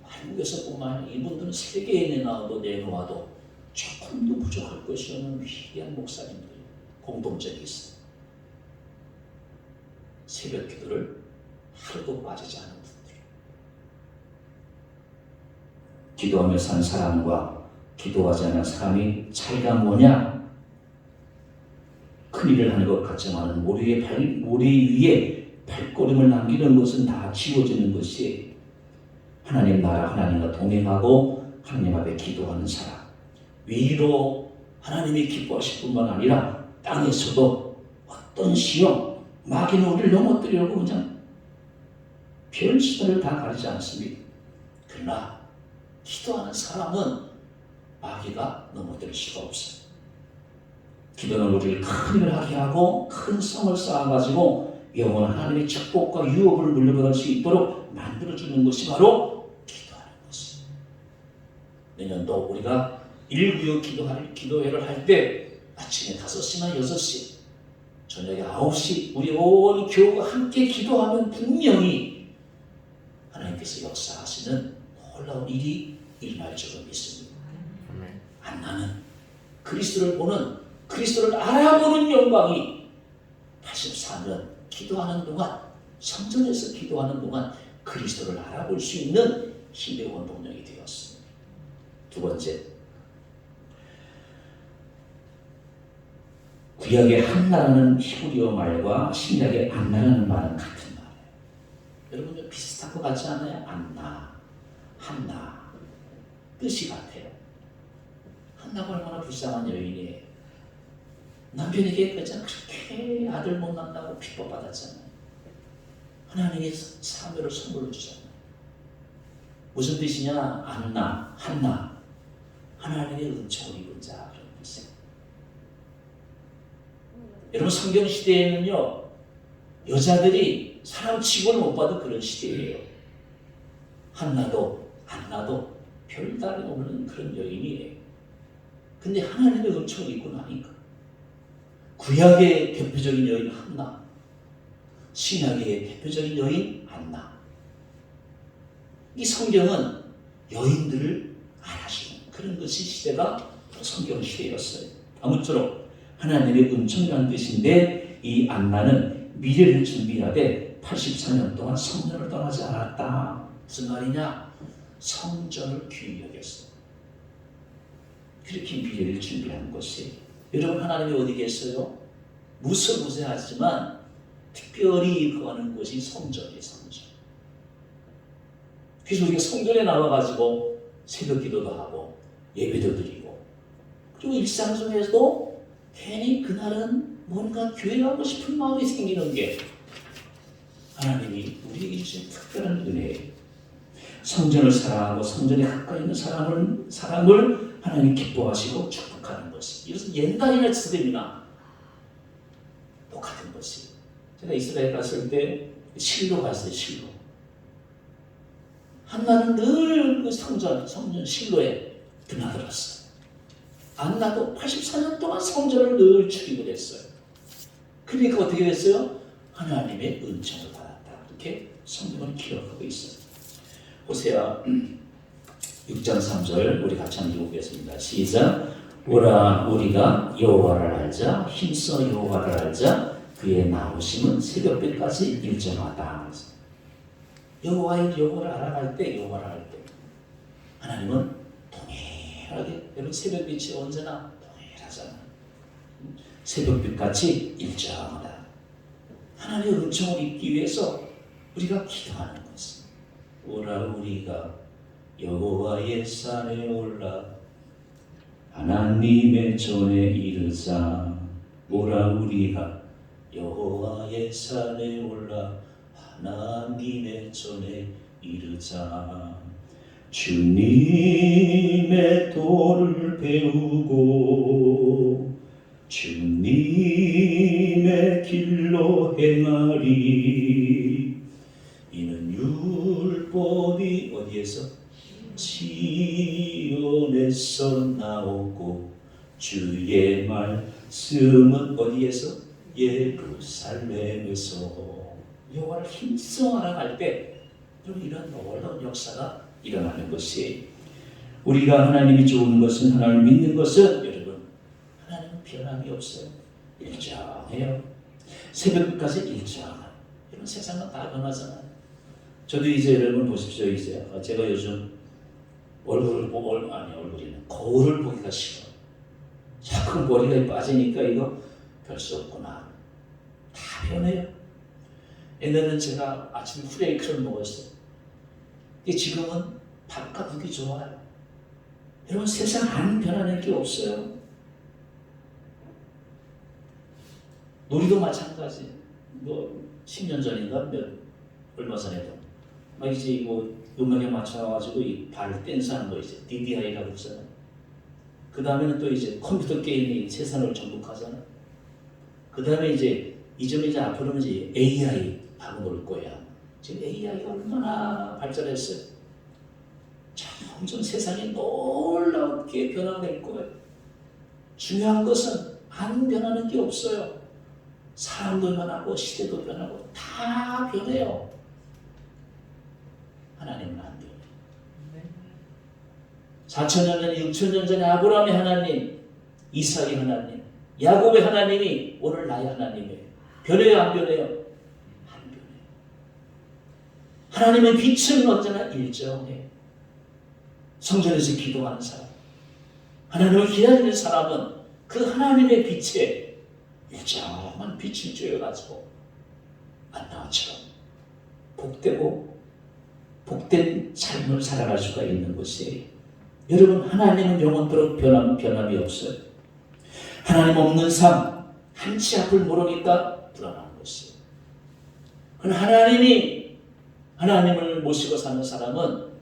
한국에서뿐만 아니라 이분들은 세계에 내놓아도 조금도 부족할 것이 없는 위대한 목사님들, 공동점이 있어요. 새벽 기도를 하루도 빠지지 않은 분들. 기도하며 산 사람과 기도하지 않은 사람이 차이가 뭐냐? 큰 일을 하는 것 같지만 모래 위에 발걸음을 남기는 것은 다 지워지는 것이 하나님 나라, 하나님과 동행하고 하나님 앞에 기도하는 사람. 위로 하나님이 기뻐하실 뿐만 아니라 땅에서도 어떤 시험, 마귀는 우리를 넘어뜨리려고 그냥 별 시도를 다 가리지 않습니다. 그러나 기도하는 사람은 마귀가 넘어뜨릴 수가 없어요. 기도는 우리를 큰 일을 하게 하고 큰 성을 쌓아가지고 영원한 하나님의 축복과 유업을 물려받을 수 있도록 만들어주는 것이 바로 기도하는 것입니다. 내년도 우리가 196 기도회를 할 때 아침에 5시나 6시, 저녁에 9시 우리 온 교우가 함께 기도하면 분명히 하나님께서 역사하시는 놀라운 일이 일어날 줄로 믿습니다. 안나는 그리스도를 알아보는 영광이 84년 기도하는 동안, 성전에서 기도하는 동안 그리스도를 알아볼 수 있는 힘의 원동력이 되었습니다. 두 번째, 구약의 한나라는 히브리어 말과 신약의 안나라는 말은 같은 말이에요. 여러분 비슷한 것 같지 않아요? 안나, 한나 뜻이 같아요. 한나가 얼마나 불쌍한 여인이에요. 남편에게 그렇게 아들 못 낳는다고 핍박받았잖아요. 하나님이 사묘를 선물로 주잖아요. 무슨 뜻이냐? 안나, 한나, 하나님의 은총을 입은 자, 그런 뜻이에요. 여러분 성경 시대에는요 여자들이 사람 취급을 못 받은 그런 시대예요. 한나도 안나도 별다른 없는 그런 여인이에요. 근데 하나님의 은총을 입고 나니까 구약의 대표적인 여인 한나, 신약의 대표적인 여인 안나. 이 성경은 여인들을 알아주는 그런 것이 시대가 성경 시대였어요. 아무쪼록 하나님의 은총이라는 뜻인데 이 안나는 미래를 준비하되 84년 동안 성전을 떠나지 않았다. 무슨 말이냐? 성전을 귀히 여겼어. 그렇게 미래를 준비하는 것이. 여러분 하나님이 어디 계세요? 무서무세하지만 특별히 거하는 곳이 성전이에요. 성전. 그래서 우리가 성전에 나와가지고 새벽 기도도 하고 예배도 드리고 그리고 일상 속에서도 괜히 그날은 뭔가 교회 가고 싶은 마음이 생기는 게 하나님이 우리에게 주신 특별한 은혜예요. 성전을 사랑하고 성전에 가까이 있는 사람을 하나님 기뻐하시고 축복하는 것이. 이것은 옛날이나 지금이나 똑같은 것이. 제가 이스라엘 갔을 때 실로 갔어요. 실로. 한나는 늘 그 성전 실로에 드나들었어요. 안나도 84년 동안 성전을 늘 출입을 했어요. 그러니까 어떻게 됐어요? 하나님의 은총을 받았다. 이렇게 성경을 기록하고 있어요. 호세아 6장 3절 우리 같이 한번 읽어보겠습니다. 시작. 오라 우리가 여호와를 알자. 힘써 여호와를 알자. 그의 나오심은 새벽별까지 일정하다. 여호와를 알아갈 때 하나님은 동일하게 여러분 새벽빛이 언제나 동일하잖아요. 새벽빛같이 일정하다. 하나님의 은총을 입기 위해서 우리가 기도하는 것은 오라 우리가 여호와의 산에 올라 하나님의 전에 이르자. 오라 우리가 여호와의 산에 올라 하나님의 전에 이르자. 주님의 도를 배우고 주님의 길로 행하리. 이는 율법이 어디에서? 시온에서 나오고 주의 말씀은 어디에서? 예루살렘에서. 여호와를 힘써 알아갈 때 이런 놀라운 역사가 일어나는 것이. 우리가 하나님이 좋은 것은 하나님을 믿는 것은 여러분 하나님은 변함이 없어요. 일정해요. 새벽까지 일정해요. 이런 세상은 다 변하잖아요. 저도 이제 여러분 보십시오. 이제 제가 요즘 얼굴을 보고 얼굴이는 거울을 보기가 싫어. 자꾸 머리가 빠지니까 이거 별 수 없구나. 다 변해요. 옛날에는 제가 아침에 후레이크를 먹었어요. 지금은 밥과 국이 좋아요. 여러분 세상 안 변하는 게 없어요. 놀이도 마찬가지. 10년 전인가 얼마 전에도 막 이제 음악에 맞춰가지고 이 발 댄스하는 거 이제 DDI라고 그러잖아요. 그 다음에는 또 이제 컴퓨터 게임이 세상을 전복하잖아요. 그 다음에 이제 앞으로는 이제 AI 하고 놀 거야. 지금 AI가 얼마나 발전했어요. 점점 세상이 놀랍게 변화될 거예요. 중요한 것은 안 변하는 게 없어요. 사람도 변하고 시대도 변하고 다 변해요. 하나님은 안 변해요. 4,000년 전에 6,000년 전에 아브라함의 하나님, 이삭의 하나님, 야곱의 하나님이 오늘 나의 하나님이에요. 변해요 안 변해요? 안 변해요. 하나님의 빛은 언제나 일정해요. 성전에서 기도하는 사람, 하나님을 기다리는 사람은 그 하나님의 빛에 일정한 빛을 쬐어가지고 안나처럼 복되고 복된 삶을 살아갈 수가 있는 것이에요. 여러분, 하나님은 영원토록 변함이 없어요. 하나님 없는 삶, 한치 앞을 모르니까 불안한 것이에요. 하나님을 모시고 사는 사람은,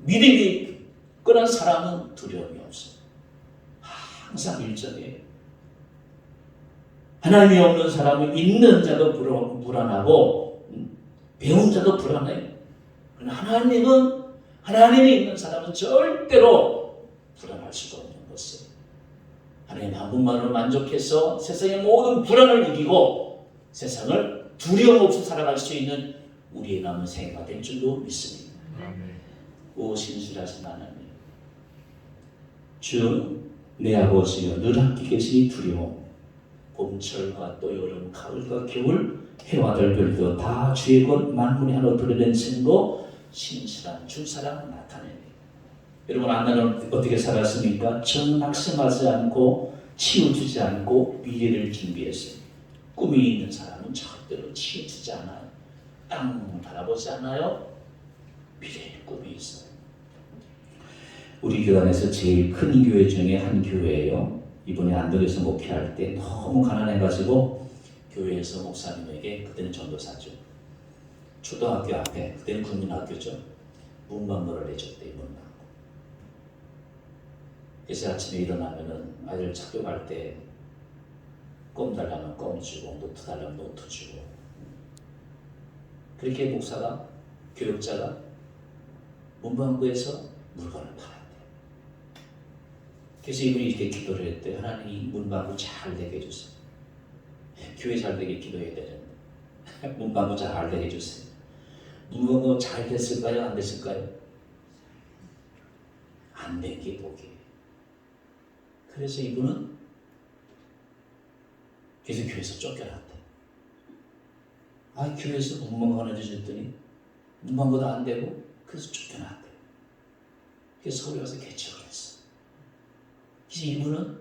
믿음이 끈한 사람은 두려움이 없어요. 항상 일정해요. 하나님이 없는 사람은 있는 자도 불안하고 배운 자도 불안해요. 하나님이 있는 사람은 절대로 불안할 수가 없는 것이에요. 하나님 한 분만으로 만족해서 세상의 모든 불안을 이기고 세상을 두려움 없이 살아갈 수 있는 우리의 남은 생애가 될 줄로 믿습니다. 오 신실하신 하나님, 주 내 아버지여, 늘 함께 계시니 두려움, 봄철과 또 여름, 가을과 겨울, 해와 달 별도 다 주의 것 만군의 하나 들어낸 증거, 신실한 주 사랑 나타내니. 여러분, 안나는 어떻게 살았습니까? 낙심하지 않고 치우치지 않고 미래를 준비했어요. 꿈이 있는 사람은 절대로 치우치지 않아요. 땅을 바라보지 않아요. 미래의 꿈이 있어요. 우리 교단에서 제일 큰 교회 중에 한 교회예요. 이번에 안동에서 목회할 때 너무 가난해가지고 교회에서 목사님에게, 그때는 전도사죠, 초등학교 앞에, 그때는 국민학교죠, 문방구를 내줬대요. 문방구. 그래서 아침에 일어나면은 아이들 학교 갈 때 껌 달라면 껌 주고, 노트 달라면 노트 주고, 그렇게 목사가, 교육자가 문방구에서 물건을 팔았대요. 그래서 이분이 이렇게 기도를 했대요. 하나님, 문방구 잘 되게 해주세요. 교회 잘 되게 기도해야 되는데 문방구 잘 되게 해주세요. 문방구 잘 됐을까요? 안 됐을까요? 안 된 게 복이에요. 그래서 이분은 그래서 교회에서 쫓겨났대. 교회에서 문방구 하나 주셨더니 문방구도 안 되고, 그래서 쫓겨났대. 그래서 서울에 와서 개척을 했어. 그래서 이분은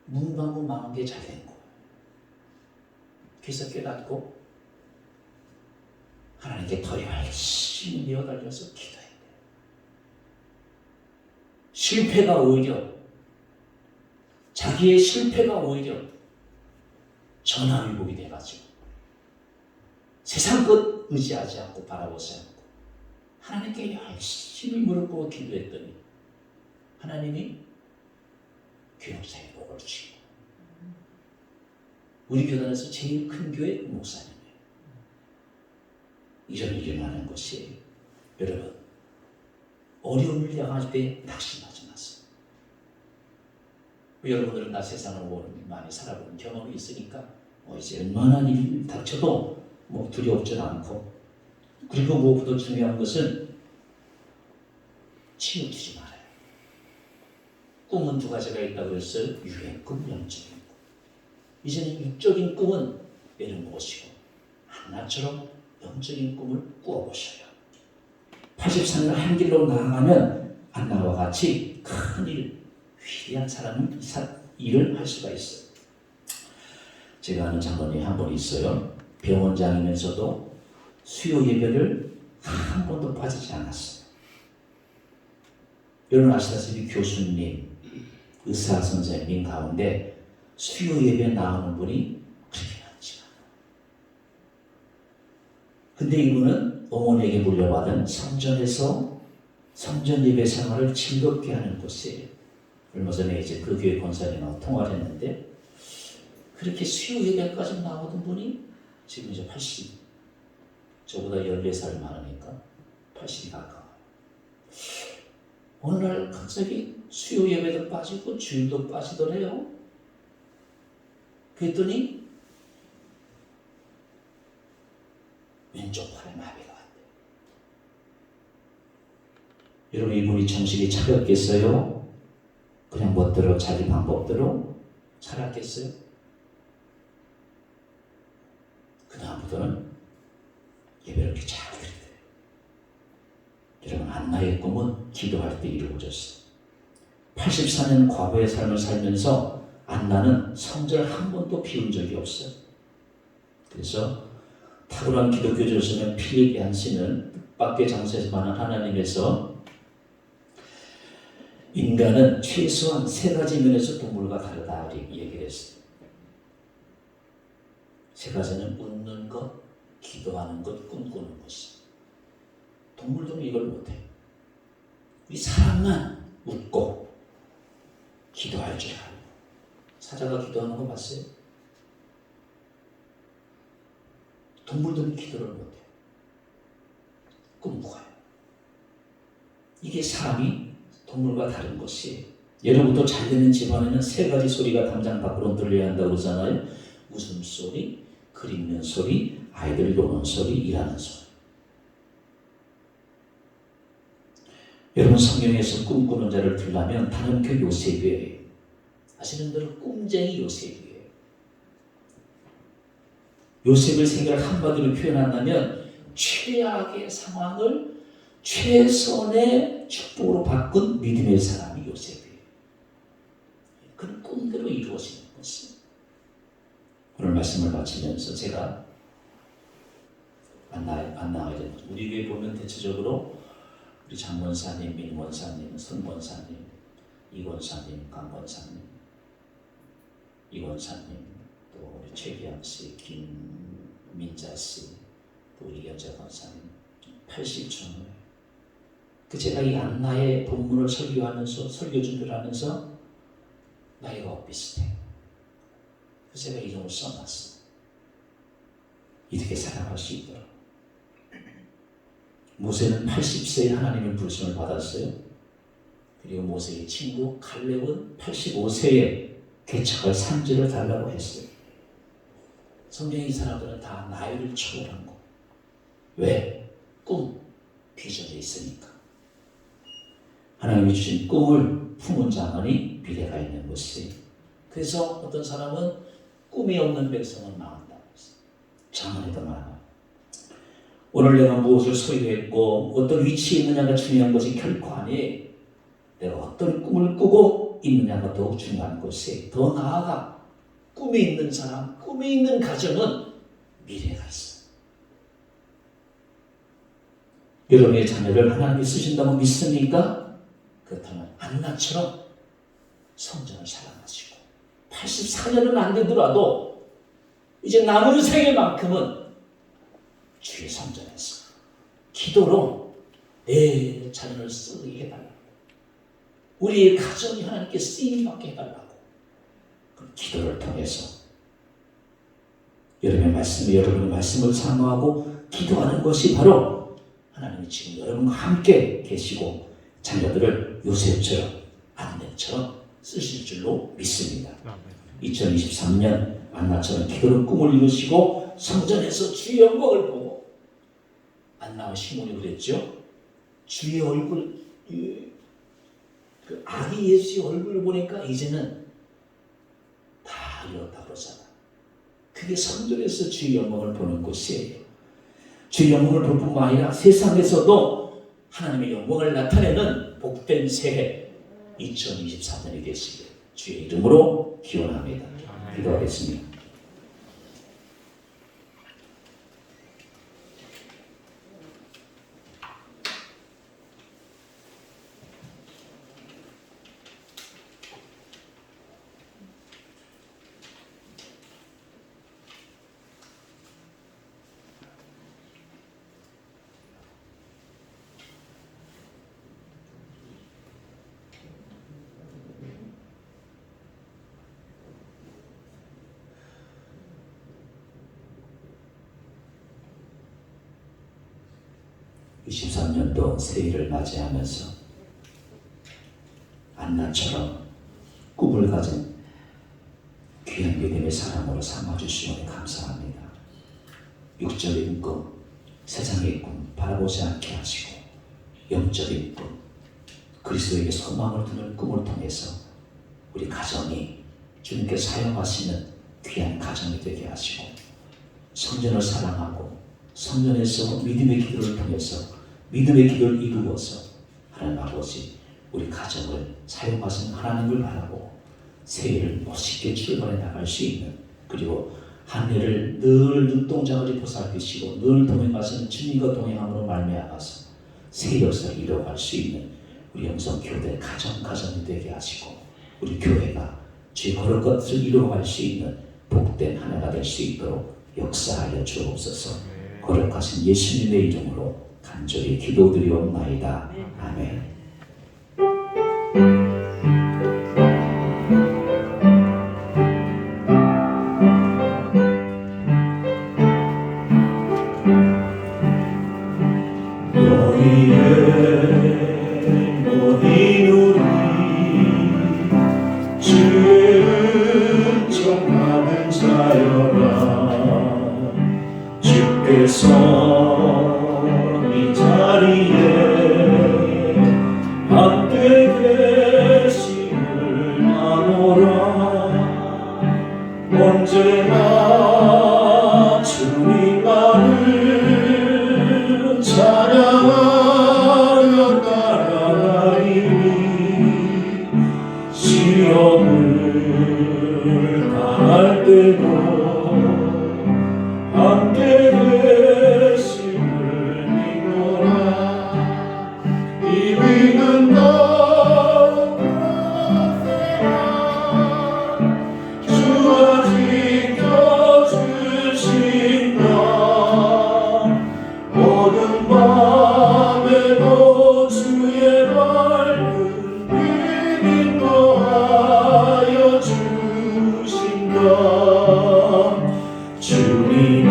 문방구 망한 게 잘 된 거예요. 그래서 깨닫고 하나님께 더 열심히 뛰어달려서 기도해야 돼요. 자기의 실패가 오히려 전화위복이 돼가지고 세상 것 의지하지 않고 바라보지 않고 하나님께 열심히 무릎 꿇고 기도했더니 하나님이 교육자의 복을 주시고, 우리 교단에서 제일 큰 교회 목사님이에요. 이런 일이 일어나는 것이에요. 여러분, 어려움을 당할 때 낙심하지 마세요. 여러분들은 나 세상을 많이 살아본 경험이 있으니까 이제 얼마나 일 닥쳐도 두렵지 않고, 그리고 무엇보다 중요한 것은 치우치지 말아요. 꿈은 두 가지가 있다고 그랬어요. 유의 꿈, 영적인 꿈. 이제는 육적인 꿈은 내려놓으시고 한나처럼 영적인 꿈을 꾸어보셔요. 84년 한 길로 나아가면 안나와 같이 큰 일, 위대한 사람은 일을 할 수가 있어요. 제가 아는 장로님이 한 분 있어요. 병원장이면서도 수요 예배를 한 번도 빠지지 않았어요. 여러분 아시다시피 교수님, 의사 선생님 가운데 수요 예배 나오는 분이 그렇게 많지 않아요. 근데 이분은 어머니에게 물려받은 성전에서 성전 예배 생활을 즐겁게 하는 곳이에요. 얼마 전에 이제 그 교회 권사님하고 통화를 했는데, 그렇게 수요 예배까지 나오던 분이 지금 이제 80, 저보다 14살 많으니까 80이 가까워요. 어느 날 갑자기 수요 예배도 빠지고 주일도 빠지더래요. 그랬더니 왼쪽 팔에 마비가 왔대요. 여러분, 이분이 정신이 차렸겠어요? 그냥 멋대로 자기 방법대로 살았겠어요? 그 다음부터는 예배를 이렇게 잘 드려요. 여러분, 안나의 꿈은 기도할 때 이루어졌어요. 84년 과거의 삶을 살면서 안나는 성전을 한 번도 비운 적이 없어요. 그래서 탁월한 기독교 조선의 필립 얀시는 뜻밖의 장소에서만한 하나님에서 인간은 최소한 세 가지 면에서 동물과 다르다 이렇게 얘기를 했어요. 세 가지는 웃는 것, 기도하는 것, 꿈꾸는 것이. 동물들은 이걸 못해. 이 사람만 웃고 기도할 줄 알고. 사자가 기도하는 거 봤어요? 동물들은 기도를 못해요. 꿈꿔요. 이게 사람이 동물과 다른 것이. 예로부터 잘 되는 집안에는 세 가지 소리가 당장 밖으로 들려야 한다고 그러잖아요. 웃음소리, 글 읽는 소리, 아이들 노는 소리, 일하는 소리. 여러분 성경에서 꿈꾸는 자를 들라면 다른 그 요셉이에요. 아시는 대로 꿈쟁이 요셉이에요. 요셉의 생애를 한마디로 표현한다면 최악의 상황을 최선의 축복으로 바꾼 믿음의 사람이 요셉이에요. 그런 꿈대로 이루어지는 것이. 오늘 말씀을 마치면서 제가 안 나가야 됩니다. 우리 교회 보면 대체적으로 우리 장원사님, 민원사님, 손원사님, 이원사님, 강원사님, 이원사님, 또 우리 최기양씨, 김민자씨, 또 우리 이현재 권사님 80촌을 제가 이 안나의 본문을 설교 준비를 하면서 나이가 비슷해요. 그래서 제가 이름을 써놨어요. 이렇게 살아갈 수 있도록. 모세는 80세에 하나님의 부르심을 받았어요. 그리고 모세의 친구 갈렙은 85세에 개척할 산지를 달라고 했어요. 성경의 이 사람들은 다 나이를 초월한 거. 왜? 꿈, 비전이 있으니까. 하나님이 주신 꿈을 품은 자만이 미래가 있는 것이. 그래서 어떤 사람은 꿈이 없는 백성은 망한다고 했어요. 자만해도 망한다. 오늘 내가 무엇을 소유했고 어떤 위치에 있느냐가 중요한 것이 결코 아니에요. 내가 어떤 꿈을 꾸고 있느냐가 더욱 중요한 것이. 더 나아가 꿈이 있는 사람, 꿈이 있는 가정은 미래가 있어요. 여러분의 자녀를 하나님이 쓰신다고 믿습니까? 그렇다면 안나처럼 성전을 사랑하시고 84년은 안 되더라도 이제 남은 생애만큼은 주의 성전에서 기도로 내 자녀를 쓰게 해달라고, 우리의 가정이 하나님께 쓰임받게 해달라고, 그 기도를 통해서 여러분의 말씀을 사모하고 기도하는 것이 바로 하나님이 지금 여러분과 함께 계시고 자녀들을 요셉처럼 안내처럼 쓰실 줄로 믿습니다. 2023년 안나처럼 기도로 꿈을 이루시고 성전에서 주의 영광을 보고, 안나와 시몬이 그랬죠. 주의 얼굴, 그 아기 예수의 얼굴을 보니까 이제는 다 이렇다 그러잖아. 그게 성전에서 주의 영광을 보는 곳이에요. 주의 영광을 볼 뿐만 아니라 세상에서도 하나님의 영광을 나타내는 복된 새해 2023년이 되시길 주의 이름으로 기원합니다. 기도하겠습니다. (23년도) 새해를 맞이하면서 안나처럼 꿈을 가진 귀한 믿음의 사람으로 삼아주시오니 감사합니다. 육적인 꿈, 세상의 꿈 바라보지 않게 하시고 영적인 꿈, 그리스도에게 소망을 두는 꿈을 통해서 우리 가정이 주님께 사용하시는 귀한 가정이 되게 하시고, 성전을 사랑하고 성전에서 믿음의 기도를 통해서 믿음의 기도를 이루어서 하나님 아버지 우리 가정을 사용하시는 하나님을 바라고 새해를 멋있게 출발해 나갈 수 있는, 그리고 한 해를 늘 눈동자를 보살피시고 늘 동행하시는 주님과 동행함으로 말미암아서 새 역사를 이뤄갈 수 있는 우리 영성교회 가정이 되게 하시고, 우리 교회가 주의 거룩 것을 이루어갈 수 있는 복된 한 해가 될 수 있도록 역사하여 주옵소서. 거룩하신 예수님의 이름으로 간절히 기도드리옵나이다. 아멘. 이 자리에 함께 계심을 아노라. 언제나 주님만을 찬양하며 따라가리니 시험을 당할 때도 함께 계심을 믿노라. 이위는 더욱 크세라. 주가 지켜주신다. 어두운 밤에도 주의 밝은 빛 인도하여 주신다. 주님이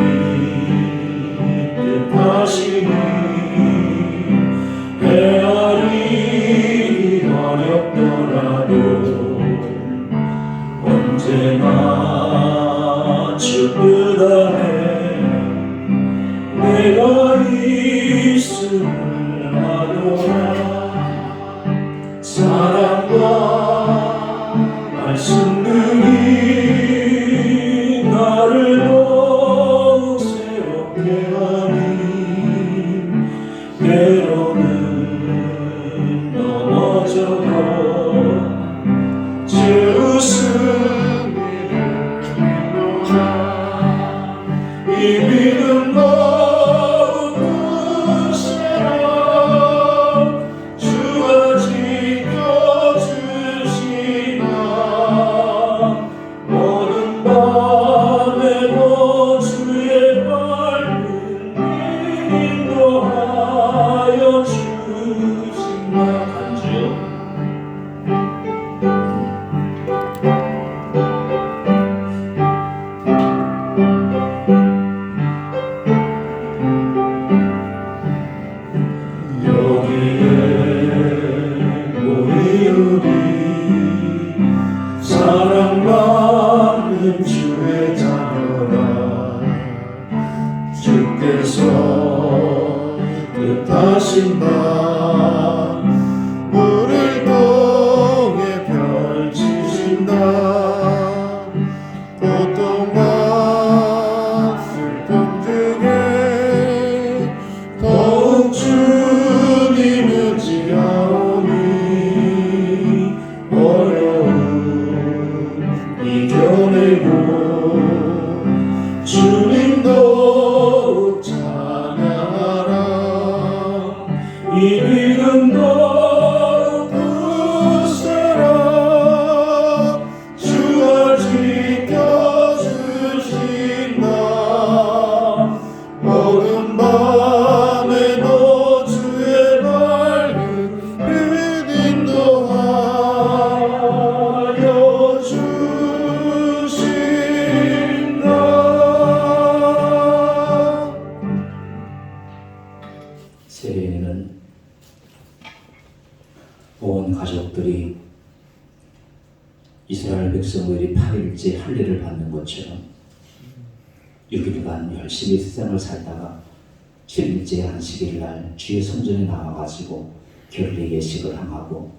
뜻하시니 헤아리기 어렵더라도 언제나 주 뜻 안에 내가 있음을 아노라. 사랑과 말씀들이 나를 더욱 새롭게 하니 때로는 넘어져도 제 웃음을 믿노라. 이 믿음 더욱 크세라. 주가 지켜주시나. 모든 밤에도 주의 밝은 빛 인도하여 주신다. 간주요. 여기에 모인 우리 사랑받는 주의 자녀라. 주께서 뜻하신 바 물을 통해 펼치신다. 고통과 슬픔 중에 더욱 주님 의지하오니 어려움 이겨내고 주님 더욱 찬양하라. 이 믿음 더욱 크세라. 주가 지켜주신다. 모든 밤에도 주의 밝은 빛 인도하여 주신다. 새해에는 온 가족들이 이스라엘 백성들이 8일째 할례를 받는 것처럼 6일간 열심히 세상을 살다가 7일째 안식일 날 주의 성전에 나와가지고 결례 예식을 항하고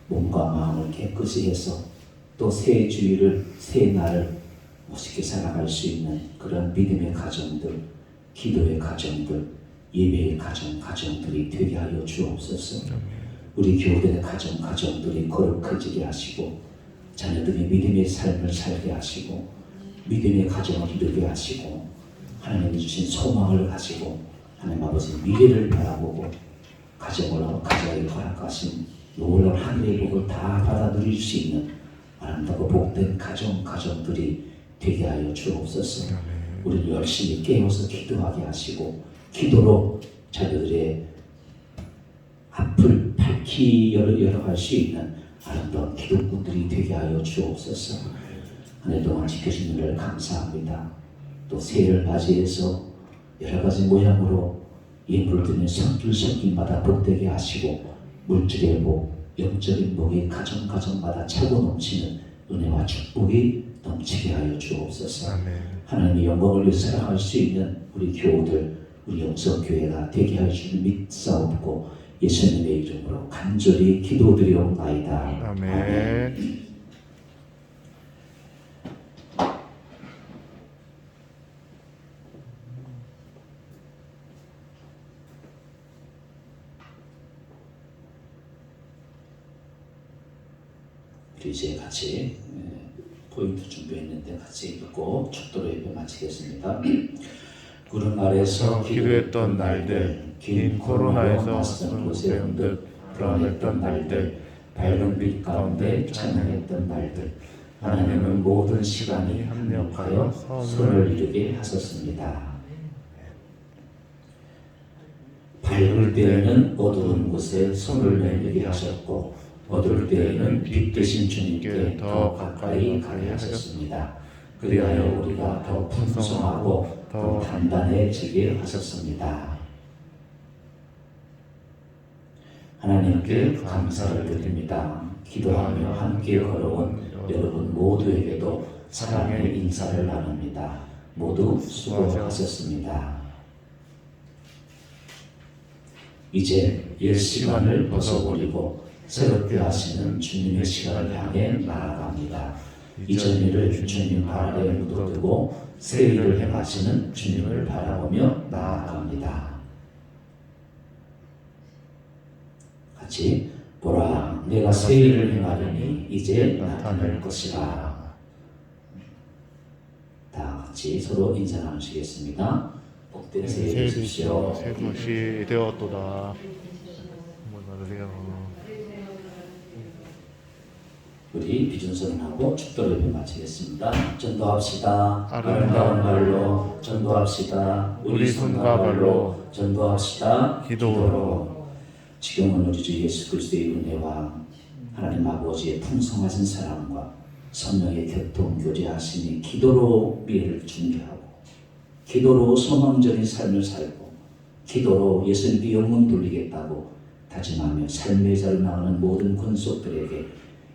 몸과 마음을 깨끗이 해서 또 새 주일을 새 날을 멋있게 살아갈 수 있는 그런 믿음의 가정들, 기도의 가정들, 예배의 가정들이 되게 하여 주옵소서. 우리 교회의 가정들이 거룩해지게 하시고 자녀들이 믿음의 삶을 살게 하시고 믿음의 가정을 이루게 하시고 하나님이 주신 소망을 가지고 하나님 아버지 미래를 바라보고 가정에 허락하신 놀라운 하늘의 복을 다 받아 누릴 수 있는 아름답고 복된 가정들이 되게 하여 주옵소서. 우리를 열심히 깨워서 기도하게 하시고 기도로 자녀들의 앞을 밝히 열어갈 수 있는 아름다운 기도꾼들이 되게 하여 주옵소서. 한 해 동안 지켜주신 은혜를 감사합니다. 또 새해를 맞이해서 여러 가지 모양으로 예물드는 성길마다 복되게 하시고 물질의 복, 영적인 복이 가정마다 차고 넘치는 은혜와 축복이 넘치게 하여 주옵소서. 하나님의 영광을 위해 살아갈 수 있는 우리 교우들, 우리 영성교회가 되게 하여 주를 믿사옵고 예수님의 이름으로 간절히 기도드리옵나이다. 아멘. 우리 이제 같이 포인트 준비했는데 같이 읽고 축도로 예배 마치겠습니다. 구름 아래서 기도했던 날들, 긴 코로나에서 낯선 곳에 온듯 불안했던 날들, 밝은 빛 가운데 찬양했던 날들, 하나님은 모든 시간이 합력하여 선을 이루게 하셨습니다. 밝을 때에는 어두운 곳에 손을 내밀게 하셨고 어두울 때에는 빛 되신 주님께 더 가까이 가게 하셨습니다. 그리하여 우리가 더 풍성하고 더 단단해지게 하셨습니다. 하나님께 감사를 드립니다. 기도하며 함께 걸어온 여러분 모두에게도 사랑의 인사를 나눕니다. 모두 수고하셨습니다. 이제 옛 시간을 벗어버리고 새롭게 하시는 주님의 시간을 향해 나아갑니다. 이전 일을 주님 발 아래 묻어두고 새 일을 행하시는 주님을 바라보며 나아갑니다. 같이 보라, 내가 새 일을 행하리니 이제 나타날 것이라. 다 같이 서로 인사 나누시겠습니다. 복된 새해 되십시오. 새 것이 되었도다. 우리 비준선언하고 축도 예배 마치겠습니다. 전도합시다. 아름다운 말로 전도합시다. 우리 손과 발로 전도합시다. 기도로. 지금은 우리 주 예수 그리스도의 은혜와 하나님 아버지의 풍성하신 사랑과 성령의 교통 교제하시니 기도로 미래를 준비하고 기도로 소망적인 삶을 살고 기도로 예수님께 영혼 돌리겠다고 다짐하며 삶의 자를 나가는 모든 권속들에게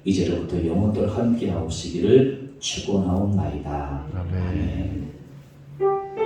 이제로부터 영혼들 함께 하옵시기를 축원하옵나이다. 아멘.